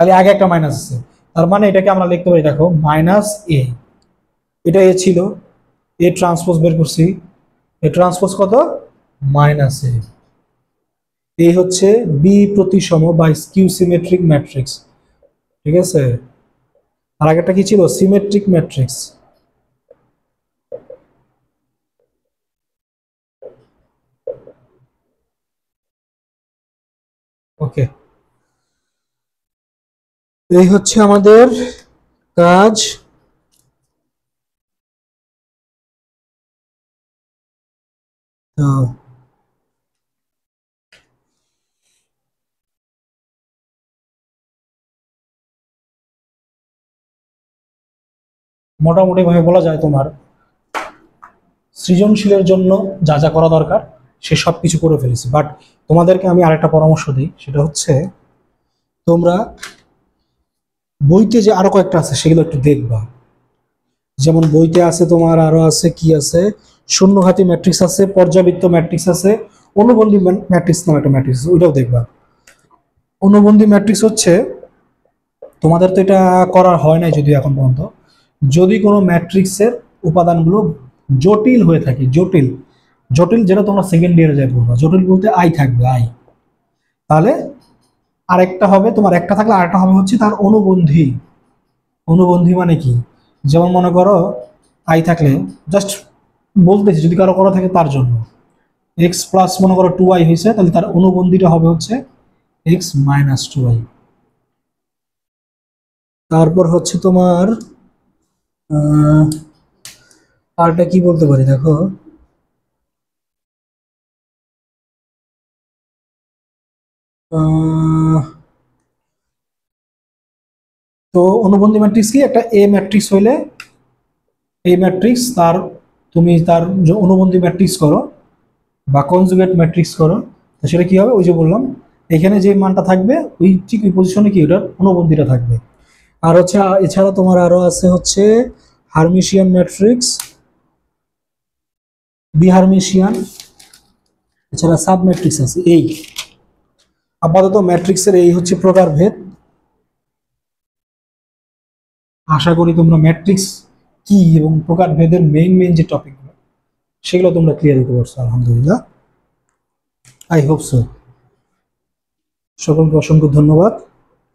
খালি আগে একটা মাইনাস আছে। তার মানে এটাকে আমরা লিখতে পারি, দেখো -a, এটা এ ছিল, এ ট্রান্সপোজ বের করছি, এ ট্রান্সপোজ কত -a। এই হচ্ছে বি প্রতিসম বা স্কিউ সিমেট্রিক ম্যাট্রিক্স, ঠিক আছে। আর আগেরটা কি ছিল, সিমেট্রিক ম্যাট্রিক্স। ওকে, এই হচ্ছে আমাদের কাজ। মোটামুটি ভাবে বলা যায় তোমার সৃজনশীলের জন্য যা যা করা দরকার সে সব কিছু করে ফেলেছি। বাট তোমাদেরকে আমি আরেকটা পরামর্শ দিই, সেটা হচ্ছে তোমরা বইতে যে আরো কয়েকটা আছে সেগুলো একটু দেখবা। যেমন বইতে আছে তোমার আরো আছে কি আছে, শূন্যঘাতী ম্যাট্রিক্স আছে, পর্যাবৃত্ত ম্যাট্রিক্স আছে, অনুবন্ধী ম্যাট্রিক্স নামে একটা ম্যাট্রিক্স, ওইটাও দেখবা। অনুবন্ধী ম্যাট্রিক্স হচ্ছে, তোমাদের তো এটা করা হয় নাই যদিও এখন পর্যন্ত, যদি কোনো ম্যাট্রিক্সের উপাদানগুলো জটিল হয়ে থাকে, জটিল জটিল যেটা তোমরা সেকেন্ড ইয়ারে যাই পড়বা, জটিল বলতে আই থাকবে, আই, তাহলে আরেকটা হবে তোমার, একটা থাকলে আরেকটা হবে হচ্ছে তার অনুবন্ধী। অনুবন্ধী মানে কি, যেমন মনে করো আই থাকলে, জাস্ট বলতেছি যদি কারো করা থাকে তার জন্য, এক্স প্লাস মনে করো 2i হয়েছে, তাহলে তার অনুবন্ধীটা হবে হচ্ছে এক্স মাইনাস 2i। তারপর হচ্ছে তোমার আরটা কি বলতে পারি, দেখো তো অনুবন্ধী ম্যাট্রিক্স কি, একটা এ ম্যাট্রিক্স হইলে এই ম্যাট্রিক্স তার, তুমি তার যে অনুবন্ধী ম্যাট্রিক্স করো বা কনজুগেট ম্যাট্রিক্স করো, তো সেটা কি হবে, ওই যে বললাম এখানে যে মানটা থাকবে ওই ঠিক ওই পজিশনে কি ওটার অনুবন্ধীটা থাকবে। আর হচ্ছে এছাড়া তোমার আরো আছে হচ্ছে হার্মিশিয়ান ম্যাট্রিক্স, বিহার্মিশিয়ান, এছাড়া সাব ম্যাট্রিক্স আছে। এই আপাতত ম্যাট্রিক্সের এই হচ্ছে প্রকারভেদ। আশা করি তোমরা ম্যাট্রিক্স কি এবং প্রকারভেদের মেইন মেইন যে টপিকগুলো সেগুলো তোমরা ক্লিয়ার দিতে পারছো, আলহামদুলিল্লাহ, আই হোপ সো। সকলকে অসংখ্য ধন্যবাদ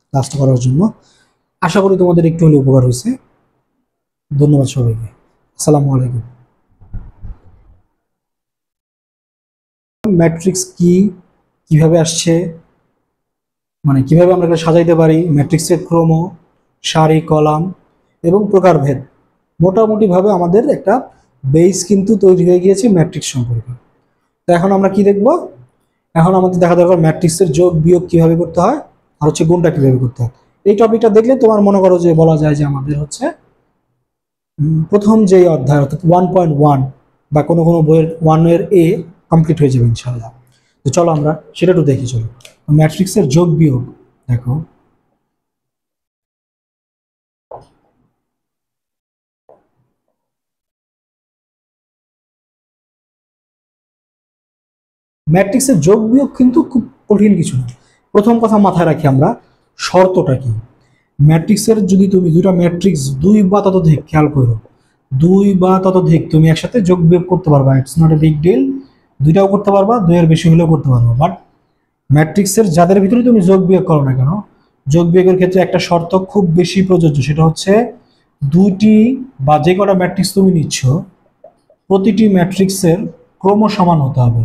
ক্লাসটা করার জন্য, আশা করি তোমাদের একটু হলে উপকার হয়েছে। ধন্যবাদ সবাইকে, আসসালামু আলাইকুম। ম্যাট্রিক্স কি, কিভাবে আসছে, মানে কিভাবে আমরা এটা সাজাইতে পারি, ম্যাট্রিক্সের ক্রম, সারি, কলাম এবং প্রকারভেদ, মোটামুটি ভাবে আমাদের একটা বেস কিন্তু তৈরি হয়ে গিয়েছে ম্যাট্রিক্স সম্পর্কে। তো এখন আমরা কি দেখব, এখন আমাদের দেখা দরকার ম্যাট্রিক্সের যোগ বিয়োগ কিভাবে করতে হয়, আর হচ্ছে গুণটা কিভাবে করতে হয়। এই টপিকটা দেখলে তোমার মনে করো যে বলা যায় যে আমাদের হচ্ছে প্রথম যে অধ্যায় অর্থাৎ 1.1 বা কোনো কোনো বইয়ের 1 এর এ কমপ্লিট হয়ে যাবে ইনশাআল্লাহ। তো চলো আমরা সেটা একটু দেখি। চলো, ম্যাট্রিক্সের যোগ বিয়োগ দেখো। ম্যাট্রিক্সের যোগ বিয়োগ কিন্তু খুব কঠিন কিছু না। প্রথম কথা মাথায় রাখি আমরা, শর্তটা কি, ম্যাট্রিক্সের যদি তুমি দুটা ম্যাট্রিক্স 2 বা ততোধিক, খেয়াল করো 2 বা ততোধিক তুমি একসাথে যোগ বিয়োগ করতে পারবা, it's not a big deal. দুইটাও করতে পারবা, দুইয়ের বেশি হলেও করতে পারবা। বাট ম্যাট্রিক্সের যাদের ভিতরে তুমি যোগ বিয়োগ করো না কেন, যোগ বিয়োগের ক্ষেত্রে একটা শর্ত খুব বেশি প্রযোজ্য, সেটা হচ্ছে দুইটি বা যে কটা ম্যাট্রিক্স তুমি নিচ্ছ প্রতিটি ম্যাট্রিক্সের ক্রম সমান হতে হবে।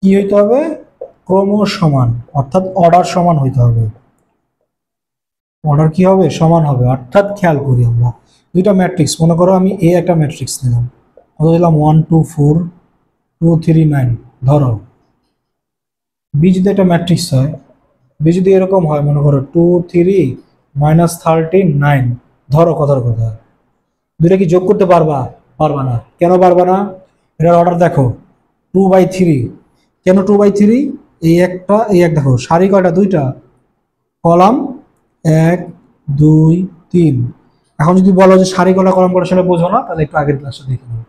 কি হইতে হবে? ক্রম সমান, অর্থাৎ অর্ডার সমান হইতে হবে। অর্ডার কি হবে? সমান হবে। অর্থাৎ খেয়াল করি আমরা দুইটা ম্যাট্রিক্স, মনে করো আমি এ একটা ম্যাট্রিক্স নিলাম, কত দিলাম 1 2 4 2 3 9, ধরো বি যদি একটা ম্যাট্রিক্স হয়, বি যদি এরকম হয়, মনে করো 2 3 -13 9, ধরো কথার কথা, দুইটা কি যোগ করতে পারবা? পারবা না। কেন পারবা না? এটার অর্ডার দেখো 2/3। কেন 2/3? এই একটা এই এক, দেখো সারি কয়টা? দুইটা, কলাম 1 2 3। এখন যদি বলো যে সারি কয়টা কলাম কয়টা সেটা বোঝো না, তাহলে একটু আগের ক্লাসটা দেখে নাও।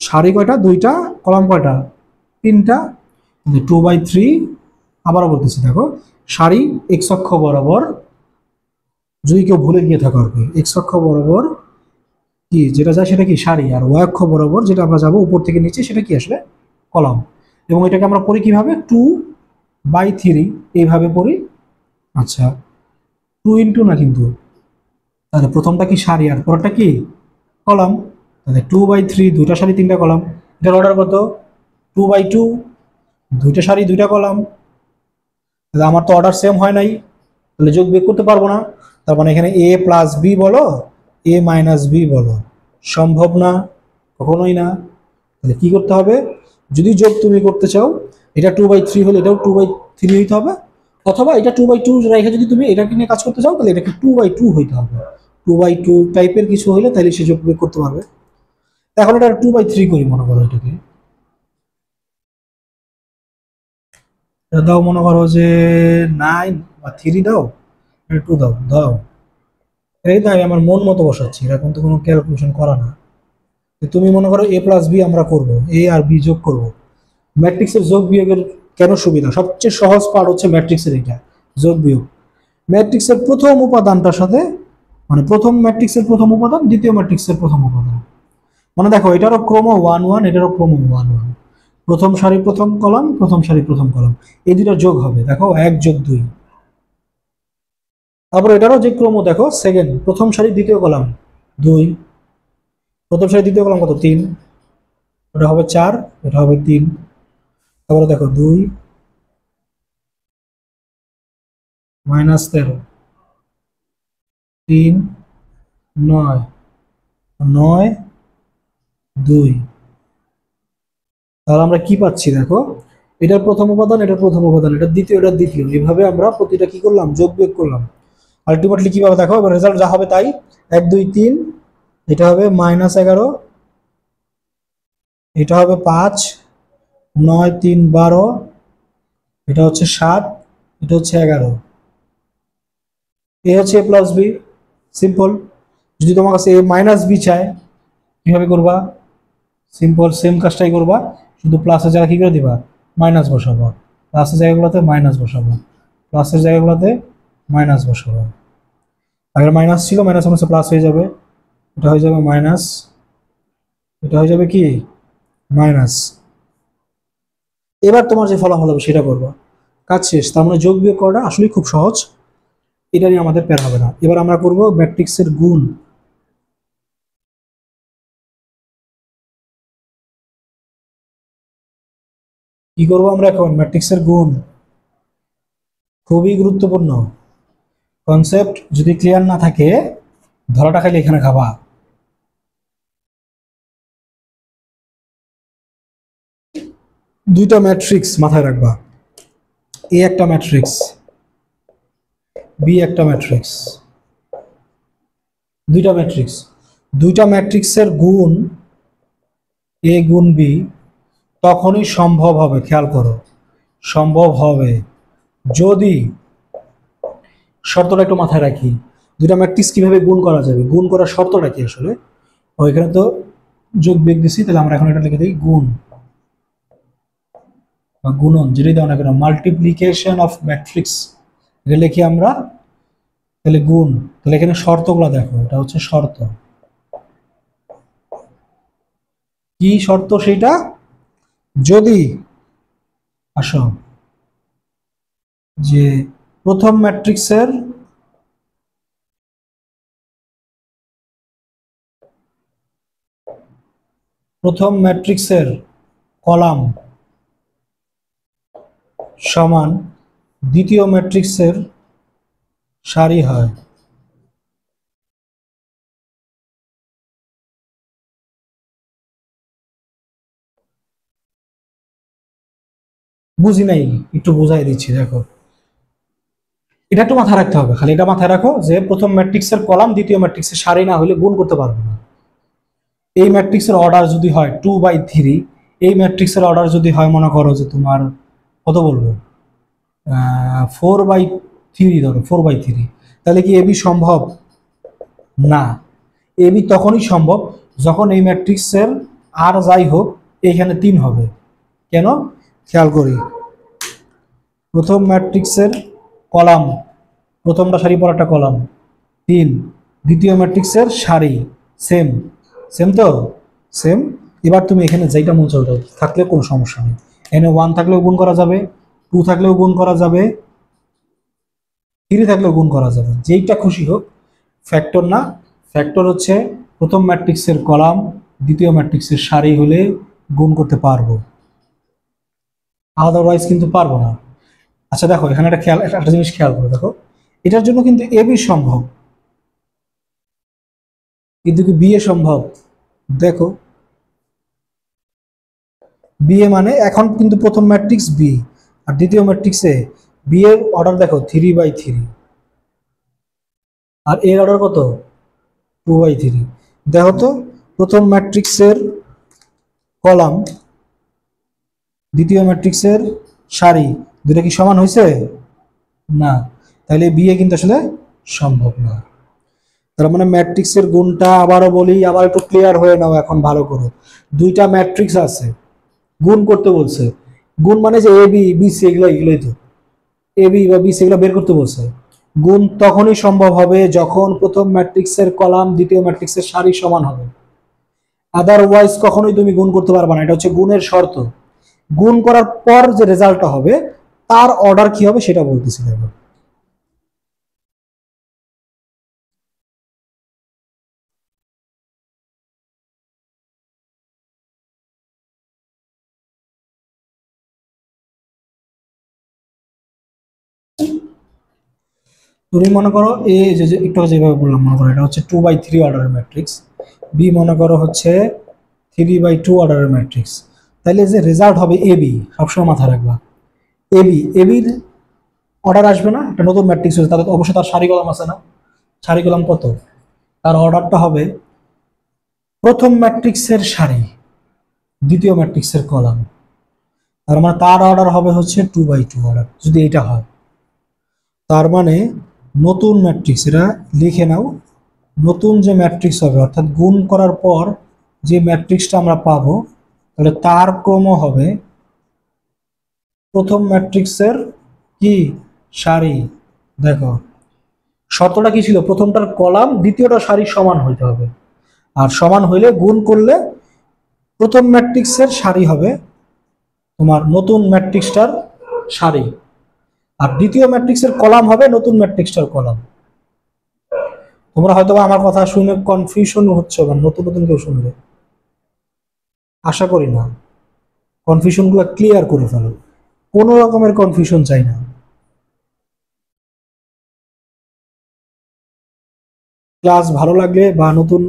সারি কয়টা? দুইটা, কলাম কয়টা? তিনটা। 2/3। আবারও বলতেছি, দেখো সারি এক্স অক্ষ বরাবর, যদি কেউ ভুলে গিয়ে থাকো আর কি, এক্স অক্ষ বরাবর কি যেটা যায় সেটা কি সারি, আর ওয়াই অক্ষ বরাবর যেটা আমরা যাবো উপর থেকে নিচে সেটা কি আসলে কলাম। এবং এটাকে আমরা পড়ি কিভাবে? 2/3 এইভাবে পড়ি। আচ্ছা, 2 ইন্টু না কিন্তু, তাহলে প্রথমটা কি সারি আর পরেরটা কি কলাম। তাহলে 2/3, দুইটা সারি তিনটা কলাম। এটার অর্ডার কত? 2/2, দুইটা সারি দুইটা কলাম। তাহলে আমার তো অর্ডার সেম হয় নাই, তাহলে যোগ বিয়োগ করতে পারবো না। তার মানে এখানে এ প্লাস বি বলো, এ মাইনাস বি বলো, সম্ভব না, কখনোই না। তাহলে কি করতে হবে? যদি যোগ তুমি করতে চাও, এটা 2/3 হলে এটাও 2/3 হইতে হবে, অথবা এটা 2/2 রেখে যদি তুমি এটাকে নিয়ে কাজ করতে চাও, তাহলে এটাকে 2/2 হইতে হবে। 2/2 টাইপের কিছু হলে তাহলে সে যোগ বিয়োগ করতে পারবে। এখন এটা 2/3 করি, মনে করো এটাকে, এটা দাও মনে করো যে 9 বা 3 দাও, 2 দাও, দাও। এই তো আমি আমার মন মতো বসাচ্ছি, এটা কিন্তু কোনো ক্যালকুলেশন করা না। তুমি মনে করো এ প্লাস বি আমরা করব, এ আর বি যোগ করব। ম্যাট্রিক্সের যোগ বিয়োগের কেন সুবিধা? সবচেয়ে সহজ পার্ট হচ্ছে ম্যাট্রিক্সের এটা, যোগ বিয়োগ। ম্যাট্রিক্সের প্রথম উপাদানটার সাথে, মানে প্রথম ম্যাট্রিক্সের প্রথম উপাদান দ্বিতীয় ম্যাট্রিক্সের প্রথম উপাদান, মানে দেখো এটারও ক্রম 1 1, এটারও ক্রম 1 1, প্রথম সারি প্রথম কলাম, প্রথম সারি প্রথম কলাম, এই দুটো যোগ হবে, দেখো 1 যোগ 2। তারপর এটারও যে ক্রম, দেখো সেকেন্ড, প্রথম সারি দ্বিতীয় কলাম 2, প্রথম সারি দ্বিতীয় কলাম কত? 3, ওটা হবে 4, এটা হবে 3। তারপরে দেখো 2 -13 3 9 9 2। তাহলে আমরা কি পাচ্ছি? দেখো এটার প্রথম উপাদান, এটার প্রথম উপাদান, এটা দ্বিতীয়, এটা দ্বিতীয়, এইভাবে আমরা প্রতিটা কি করলাম? যোগ বিয়োগ করলাম। আলটিমেটলি কি পাবে? দেখো এবার রেজাল্ট যা হবে তাই, 1 2 3, এটা হবে -11, এটা হবে 5 9 3 12, এটা হচ্ছে 7, এটা হচ্ছে 11। এ হচ্ছে এ প্লাস বি, সিম্পল। যদি তোমার কাছে এ মাইনাস বি চায়, কিভাবে করবা? সিম্পল, সেম কাজটাই করবা, শুধু প্লাসের জায়গা কি করে দিবা? মাইনাস বসাবো। প্লাসের জায়গাগুলোতে মাইনাস বসাবো, প্লাসের জায়গাগুলোতে মাইনাস বসাবো। আগের মাইনাস ছিল, মাইনাস মাইনাসে প্লাস হয়ে যাবে, এটা হয়ে যাবে মাইনাস, এটা হয়ে যাবে কি মাইনাস। এবার তোমার যে ফলাফল হবে সেটা করবা, কাজ শেষ। তার মানে যোগ বিয়োগ করাটা আসলেই খুব সহজ, এটা নিয়ে আমাদের প্যার হবে না। এবার আমরা করব ম্যাট্রিক্সের গুণ। কি করব আমরা এখন? ম্যাট্রিক্সের গুণ, খুবই গুরুত্বপূর্ণ কনসেপ্ট। যদি ক্লিয়ার না থাকে, ধরাটা খালি এখানে খাবা। দুইটা ম্যাট্রিক্স মাথায় রাখবা, এ একটা ম্যাট্রিক্স, বি একটা ম্যাট্রিক্স, দুইটা ম্যাট্রিক্স, দুইটা ম্যাট্রিক্সের গুণ এ গুণ বি তখনই সম্ভব হবে, খেয়াল করো, সম্ভব হবে যদি, শর্তটা একটু মাথায় রাখি, দুইটা ম্যাট্রিক্স কিভাবে গুণ করা যাবে, গুণ করার শর্তটা কি আসলে? ওইখানে তো যোগ বিয়োগ দিছি, তাহলে আমরা এখন এটা লিখে দিই গুণ বা গুণন, যেটাই দাও না কেন, মাল্টিপ্লিকেশন অফ ম্যাট্রিক্স, এটা লিখি আমরা, তাহলে গুণ। তাহলে এখানে শর্তগুলো দেখো, এটা হচ্ছে শর্ত। কি শর্ত সেইটা? যদি আসো যে প্রথম ম্যাট্রিক্সের কলাম সমান দ্বিতীয় ম্যাট্রিক্সের সারি হয়, বুঝি নাই, একটু বুঝাই দিচ্ছি দেখো। এটা একটু মাথায় রাখতে হবে, খালি এটা মাথায় রাখো যে প্রথম ম্যাট্রিক্সের কলাম দ্বিতীয় ম্যাট্রিক্সের সারি না হলে গুণ করতে পারবে না। এই ম্যাট্রিক্সের অর্ডার যদি হয় 2/3, এই ম্যাট্রিক্সের অর্ডার যদি হয় মনে করো যে তোমার কত বলবো 4/3, ধরো 4/3, তাহলে কি এবি সম্ভব? না। এবি তখনই সম্ভব যখন এই ম্যাট্রিক্সের আর যাই হোক এইখানে 3 হবে। কেন? খেয়াল করি, প্রথম ম্যাট্রিক্সের কলাম, প্রথমটা সারি পর একটা কলাম 3, দ্বিতীয় ম্যাট্রিক্সের সারি সেম, সেম তো সেম। এবার তুমি এখানে যেটা মন চাও থাকলে কোনো সমস্যা নেই, এখানে 1 থাকলেও গুণ করা যাবে, 2 থাকলেও গুণ করা যাবে, 3 থাকলেও গুণ করা যাবে, যেইটা খুশি হোক। ফ্যাক্টর না, ফ্যাক্টর হচ্ছে প্রথম ম্যাট্রিক্সের কলাম দ্বিতীয় ম্যাট্রিক্সের সারি হলে গুণ করতে পারবো, আদারওয়াইজ কিন্তু পারবো না। আচ্ছা দেখো এখানে একটা জিনিস খেয়াল করে দেখো, এটার জন্য কিন্তু এবি সম্ভব, কিন্তু কি বিয়ে সম্ভব? দেখো বিয়ে মানে এখন কিন্তু প্রথম ম্যাট্রিক্স বি আর দ্বিতীয় ম্যাট্রিক্সে বি এর অর্ডার দেখো 3/3, আর এর অর্ডার কত? 2/3। দেখো তো প্রথম ম্যাট্রিক্সের কলাম দ্বিতীয় ম্যাট্রিক্সের সারি দুটা কি সমান হয়েছে? না। তাহলে বিয়ে কিন্তু আসলে সম্ভব না। তার মানে ম্যাট্রিক্সের গুণটা আবারও বলি, আবার একটু ক্লিয়ার হয়ে নাও এখন ভালো করে। দুইটা ম্যাট্রিক্স আছে, গুণ করতে বলছে, গুণ মানে যে এ বি বি সি এগুলোই তো, এ বি বা বি সি এগুলো বের করতে বলছে। গুণ তখনই সম্ভব হবে যখন প্রথম ম্যাট্রিক্সের কলাম দ্বিতীয় ম্যাট্রিক্সের সারি সমান হবে, আদারওয়াইজ কখনোই তুমি গুণ করতে পারবে না, এটা হচ্ছে গুণের শর্ত। গুণ করার পর যে রেজাল্টটা হবে তার অর্ডার কি হবে সেটা বলতেছি দেখো। তুমি মনে করো এ যে একটু যেভাবে বললাম, মনে করো এটা হচ্ছে 2/3 অর্ডারের ম্যাট্রিক্স, বি মনে করো হচ্ছে 3/2 অর্ডারের ম্যাট্রিক্স, তাহলে যে রেজাল্ট হবে এ বি, সবসময় মাথায় রাখবা। এবির অর্ডার আসবে না, একটা নতুন ম্যাট্রিক্স হচ্ছে, তাহলে অবশ্যই তার সারি কলাম আছে না, সারি কলাম কত? তার অর্ডারটা হবে প্রথম ম্যাট্রিক্সের সারি দ্বিতীয় ম্যাট্রিক্সের কলাম, তার মানে তার অর্ডার হবে হচ্ছে 2/2 অর্ডার যদি এটা হয়। তার মানে নতুন ম্যাট্রিক্স, এটা লিখে নাও, নতুন যে ম্যাট্রিক্স হবে অর্থাৎ গুণ করার পর যে ম্যাট্রিক্সটা আমরা পাবো, তাহলে তার ক্রম হবে প্রথম ম্যাট্রিক্সের কি সারি। দেখো শর্তটা কি ছিল? প্রথমটার কলাম দ্বিতীয়টা সারি সমান হইতে হবে, আর সমান হইলে গুণ করলে প্রথম ম্যাট্রিক্সের সারি হবে তোমার নতুন ম্যাট্রিক্সটার সারি, আর দ্বিতীয় ম্যাট্রিক্সের কলাম হবে নতুন ম্যাট্রিক্সটার কলাম। তোমরা হয়তো আমার কথা শুনে কনফিউশন হচ্ছে বা নতুন নতুন কেউ শুনবে, আশা করি না। কনফিউশন গুলো ক্লিয়ার করে ফেলো, কোনো রকমের কনফিউশন চাই না। ক্লাস ভালো লাগলে বা নতুন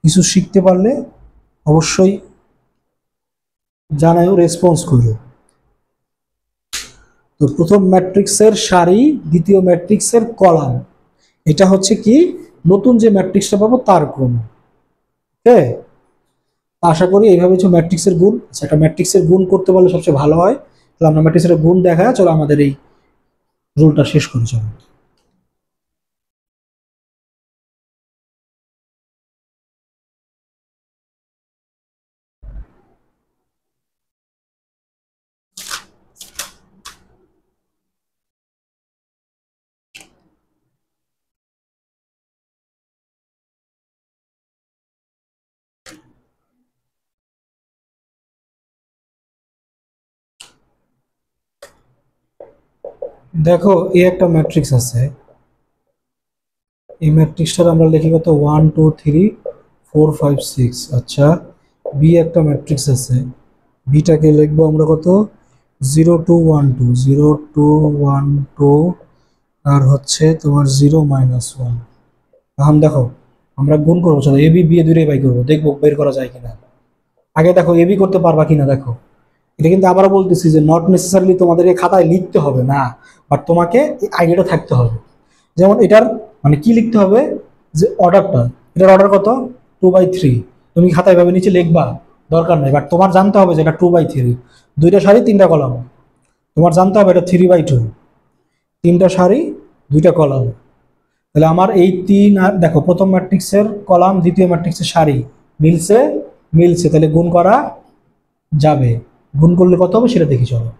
কিছু শিখতে পারলে অবশ্যই জানাও, রেসপন্স করো। তো প্রথম ম্যাট্রিক্সের সারি দ্বিতীয় ম্যাট্রিক্সের কলাম, এটা হচ্ছে কি নতুন যে ম্যাট্রিক্সটা পাবো তার ক্রম। ওকে, আশা করি এইভাবে হচ্ছে ম্যাট্রিক্সের গুণ। আচ্ছা, একটা ম্যাট্রিক্সের গুণ করতে পারলে সবচেয়ে ভালো হয়। তাহলে আমরা ম্যাট্রিক্সের গুণ দেখা, চলো আমাদের এই রুলটা শেষ করি চলো। দেখো এই একটা ম্যাট্রিক্স আছে, এই ম্যাট্রিক্সটার আমরা লিখি কত 1 2 3 4 5 6। আচ্ছা, বি একটা ম্যাট্রিক্স আছে, বিটাকে লিখবো আমরা কত 0 2 1 2 0 2 1 2 আর হচ্ছে তোমার 0 -1। এখন দেখো আমরা গুণ করবো, চলো এবি বি দুটোই বাই করবো, দেখবো বের করা যায় কিনা। আগে দেখো এবি করতে পারবা কিনা দেখো। এটা কিন্তু আবারও বলতেছি যে নট নেসেসারিলি তোমাদের এই খাতায় লিখতে হবে না, বাট তোমাকে এই আইডিয়াটা থাকতে হবে। যেমন এটার মানে কি লিখতে হবে, যে অর্ডারটা, এটার অর্ডার কত 2/3। তুমি খাতায় ভাবে নিচে লিখবা দরকার নেই, বাট তোমার জানতে হবে যে এটা 2/3, দুইটা সারি তিনটা কলাম। তোমার জানতে হবে এটা 3/2, তিনটা সারি দুইটা কলাম। তাহলে আমার এই তিন আর দেখো প্রথম ম্যাট্রিক্সের কলাম দ্বিতীয় ম্যাট্রিক্সের সারি মিলছে, মিলছে, তাহলে গুণ করা যাবে। গুণ করলে কত হবে সেটা দেখি চলো।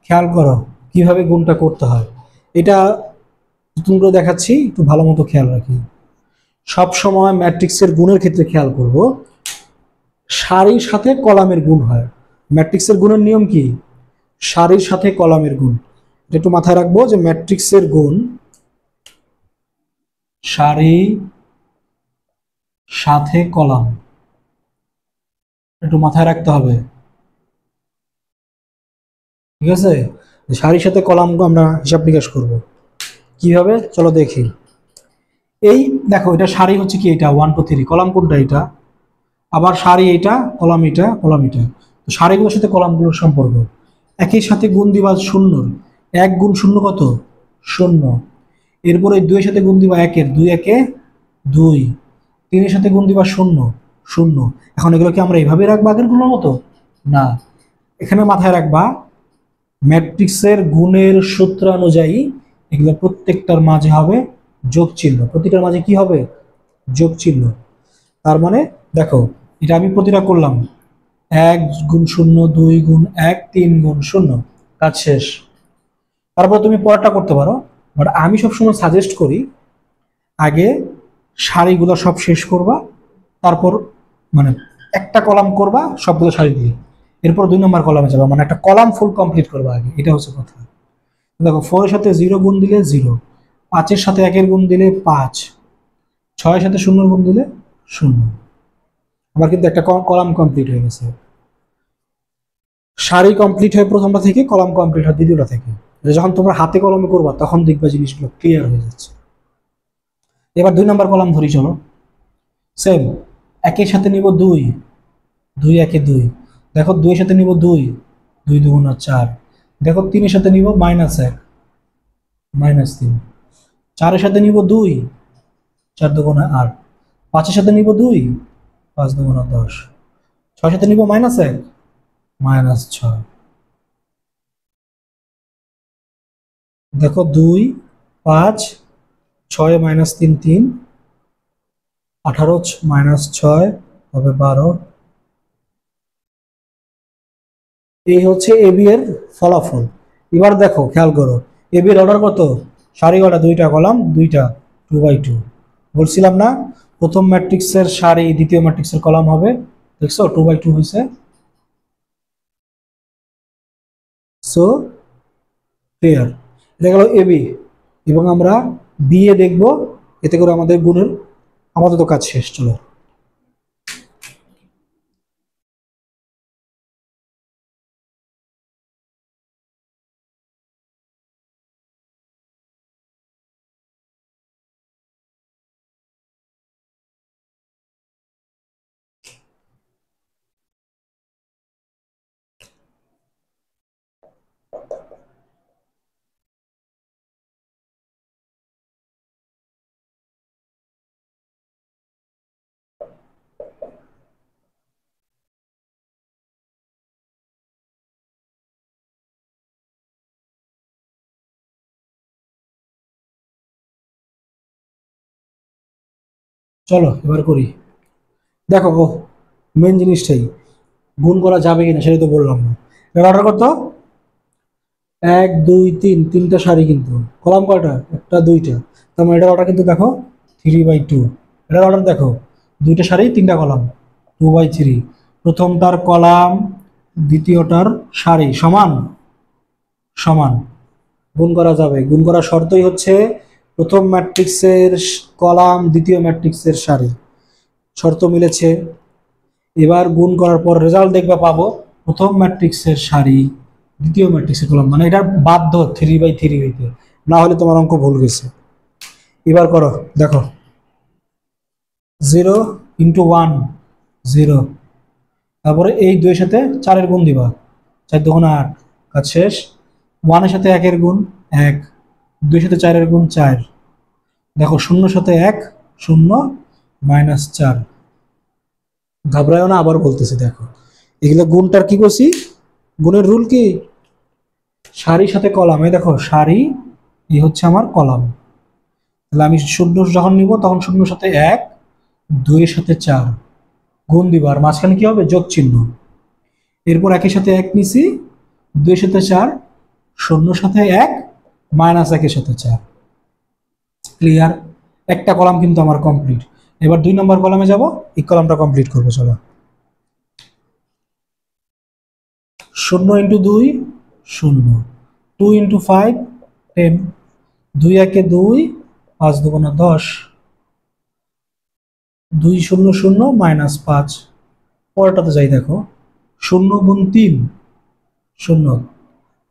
খেয়াল করো কিভাবে গুণটা করতে হয়। এটা নতুন করে দেখাচ্ছি, একটু ভালো মতো খেয়াল রাখি। সব সময় ম্যাট্রিক্সের গুণের ক্ষেত্রে খেয়াল করব সারির সাথে কলামের গুণ হয়। ম্যাট্রিক্সের গুণের নিয়ম কি, সারির সাথে কলামের গুণ। এটা একটু মাথায় রাখবো যে ম্যাট্রিক্সের গুণ সারি সাথে কলাম, একটু মাথায় রাখতে হবে। ঠিক আছে, সারির সাথে কলাম আমরা হিসাব নিকাশ করব কিভাবে, চলো দেখি। এই দেখো এটা সারি হচ্ছে কি, এটা 1 2 3, কলাম কোনটা এটা, আবার সারি এটা, কলাম এটা, কলাম এটা। তো সারিগুলোর সাথে কলামগুলোর সম্পর্ক, একই সাথে গুণ দিবা শূন্যর, 1 গুণ 0 কত 0। এরপরে 2 এর সাথে গুণ দিবা 1 এর, 2 একে 2। 3 এর সাথে গুণ দিবা 0 0। এখন এগুলো কি আমরা এইভাবে রাখবো আগের গুলোর মতো, না, এখানে মাথায় রাখবা ম্যাট্রিক্সের গুণের সূত্র অনুযায়ী এগুলো প্রত্যেকটার মাঝে হবে যোগ চিহ্ন, প্রতিটার মাঝে কি হবে যোগ চিহ্ন। তার মানে দেখো এটা আমি প্রতিটা করলাম, 1 গুণ 0, 2 গুণ 1, 3 গুণ 0, কাজ শেষ। তারপর তুমি পরেরটা করতে পারো, বাট আমি সবসময় সাজেস্ট করি আগে সারিগুলো সব শেষ করবা, তারপর মানে একটা কলাম করবা সবগুলো সারি দিয়ে, এরপর 2 নম্বর কলামে যাবা, মানে একটা কলাম ফুল কমপ্লিট করবা আগে, এটা হচ্ছে কথা। দেখো 4 এর সাথে 0 গুণ দিলে 0, 5 এর সাথে 1 এর গুণ দিলে 5, 6 এর সাথে 0 গুণ দিলে 0। আমার কিন্তু একটা কলাম কমপ্লিট হয়ে গেছে। সারি কমপ্লিট হয় প্রথমটা থেকে, কলাম কমপ্লিট হয় দ্বিতীয়টা থেকে। যখন তোমরা হাতে কলমে করবা তখন দেখবা জিনিসগুলো ক্লিয়ার হয়ে যাচ্ছে। এবার 2 নম্বর কলাম ধরি চলো, সেম, একের সাথে নিব 2, 2 একে 2। দেখো 2 এর সাথে নিব 2, 2 2 4। দেখো 3 এর সাথে নিব -1, -3। 4 এর সাথে নিব 2, 4 2 8। 5 এর সাথে নিব 2, 5 2 10। 6 এর সাথে নিব -1, -6। দেখো 2 5 6 -3 3, 18 -6 হবে 12। এই হচ্ছে এবি এর ফলাফল। এবার দেখো খেয়াল করো এবি এর অর্ডার কত, সারি কটা, দুইটা, কলাম দুইটা, 2/2। বলছিলাম না প্রথম ম্যাট্রিক্সের সারি দ্বিতীয় ম্যাট্রিক্সের কলাম হবে, দেখছো 2/2 হয়েছে। সো ক্লিয়ার, এটা গেল এবি। এবং আমরা বি এ দেখবো, এতে করে আমাদের গুণের আপাতত কাজ শেষ। চলো চলো এবার করি। দেখো মেন জিনিসটাই, গুণ করা যাবে কিনা সেটা তো বললাম না। এবার অর্ডার করতো এক দুই তিন, তিনটা সারি কিন্তু। কলাম কয়টা? একটা দুইটা। তার মানে এটার অর্ডার কিন্তু দেখো 3/2। এটার অর্ডার দেখো দুইটা সারি তিনটা কলাম, 2/3। প্রথমটার কলাম দ্বিতীয়টার সারি সমান সমান, গুণ করা যাবে। গুণ করার শর্তই হচ্ছে প্রথম ম্যাট্রিক্সের কলাম দ্বিতীয় ম্যাট্রিক্সের সারি, শর্ত মিলেছে। এবার গুণ করার পর রেজাল্ট দেখবা পাবো প্রথম ম্যাট্রিক্সের সারি দ্বিতীয় ম্যাট্রিক্সের কলাম, মানে এটা বাধ্য 3/3 হইতে, না হলে তোমার অঙ্ক ভুল গেছে। এবার করো, দেখো 0 × 1 0, তারপরে এই 2 এর সাথে 4-এর গুণ দিবা, 4 2 8, কাজ শেষ। 1 এর সাথে 1-এর গুণ 1, 2 এর সাথে 4-এর গুণ 4, দেখো 0 এর সাথে 1 0 -4। ঘাবড়ায়ও না, আবার বলতেছি দেখো এগুলো গুণটার কি করছি, গুণের রুল কি, সারির সাথে কলাম। এই দেখো সারি, এই হচ্ছে আমার কলাম। তাহলে আমি 0 যখন নিব তখন 0 এর সাথে 1, 2 এর সাথে 4 গুণ দিব, আর মাঝখানে কি হবে, যোগ চিহ্ন। এরপর 1 এর সাথে 1 নিছি, 2 এর সাথে 4, 0 এর সাথে 1 -1 এর সাথে 4। ক্লিয়ার? একটা কলাম কিন্তু আমার কমপ্লিট। এবার 2 নম্বর কলামে যাব, এই কলামটা কমপ্লিট করবো। চলো 0 × 2 0, 2 × 5 10, 2 1 2, 5 2 10, 2 0 0 -5। পরেরটাতে যাই, দেখো 0 × 3 0,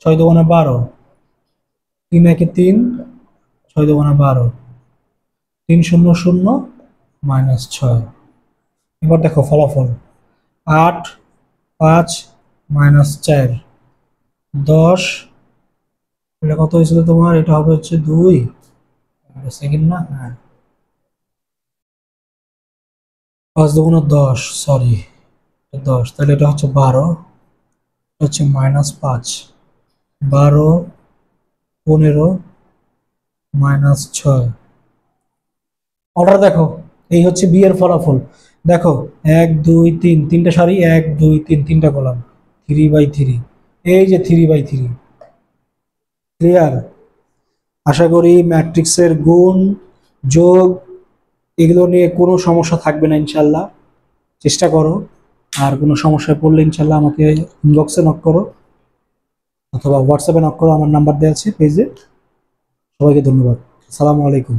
6 2 12, 3 1 3, 6 2 12, 3 0 0 -6। এবার দেখো ফলাফল 8 5 -4 10। এটা কত হয়েছিল তোমার, এটা হবে হচ্ছে 2 সেকেন্ড না, হ্যাঁ 5 2 10, সরি 10, তাহলে এটা হচ্ছে 12, হচ্ছে -5, 12 15 -6। অর্ডার দেখো, এই হচ্ছে বি এর ফলাফল। দেখো 1 2 3, তিনটা সারি, 1 2 3, তিনটা কলাম, 3/3। এই যে 3/3। ক্লিয়ার? আশা করি ম্যাট্রিক্সের গুণ যোগ এগুলো নিয়ে কোনো সমস্যা থাকবে না ইনশাল্লাহ। চেষ্টা করো, আর কোনো সমস্যায় পড়লে ইনশাল্লাহ আমাকে ইনবক্সে নক করো অথবা হোয়াটসঅ্যাপে নক করো, আমার নাম্বার দেওয়া আছে পেজে। সবাইকে ধন্যবাদ। আসসালামু আলাইকুম।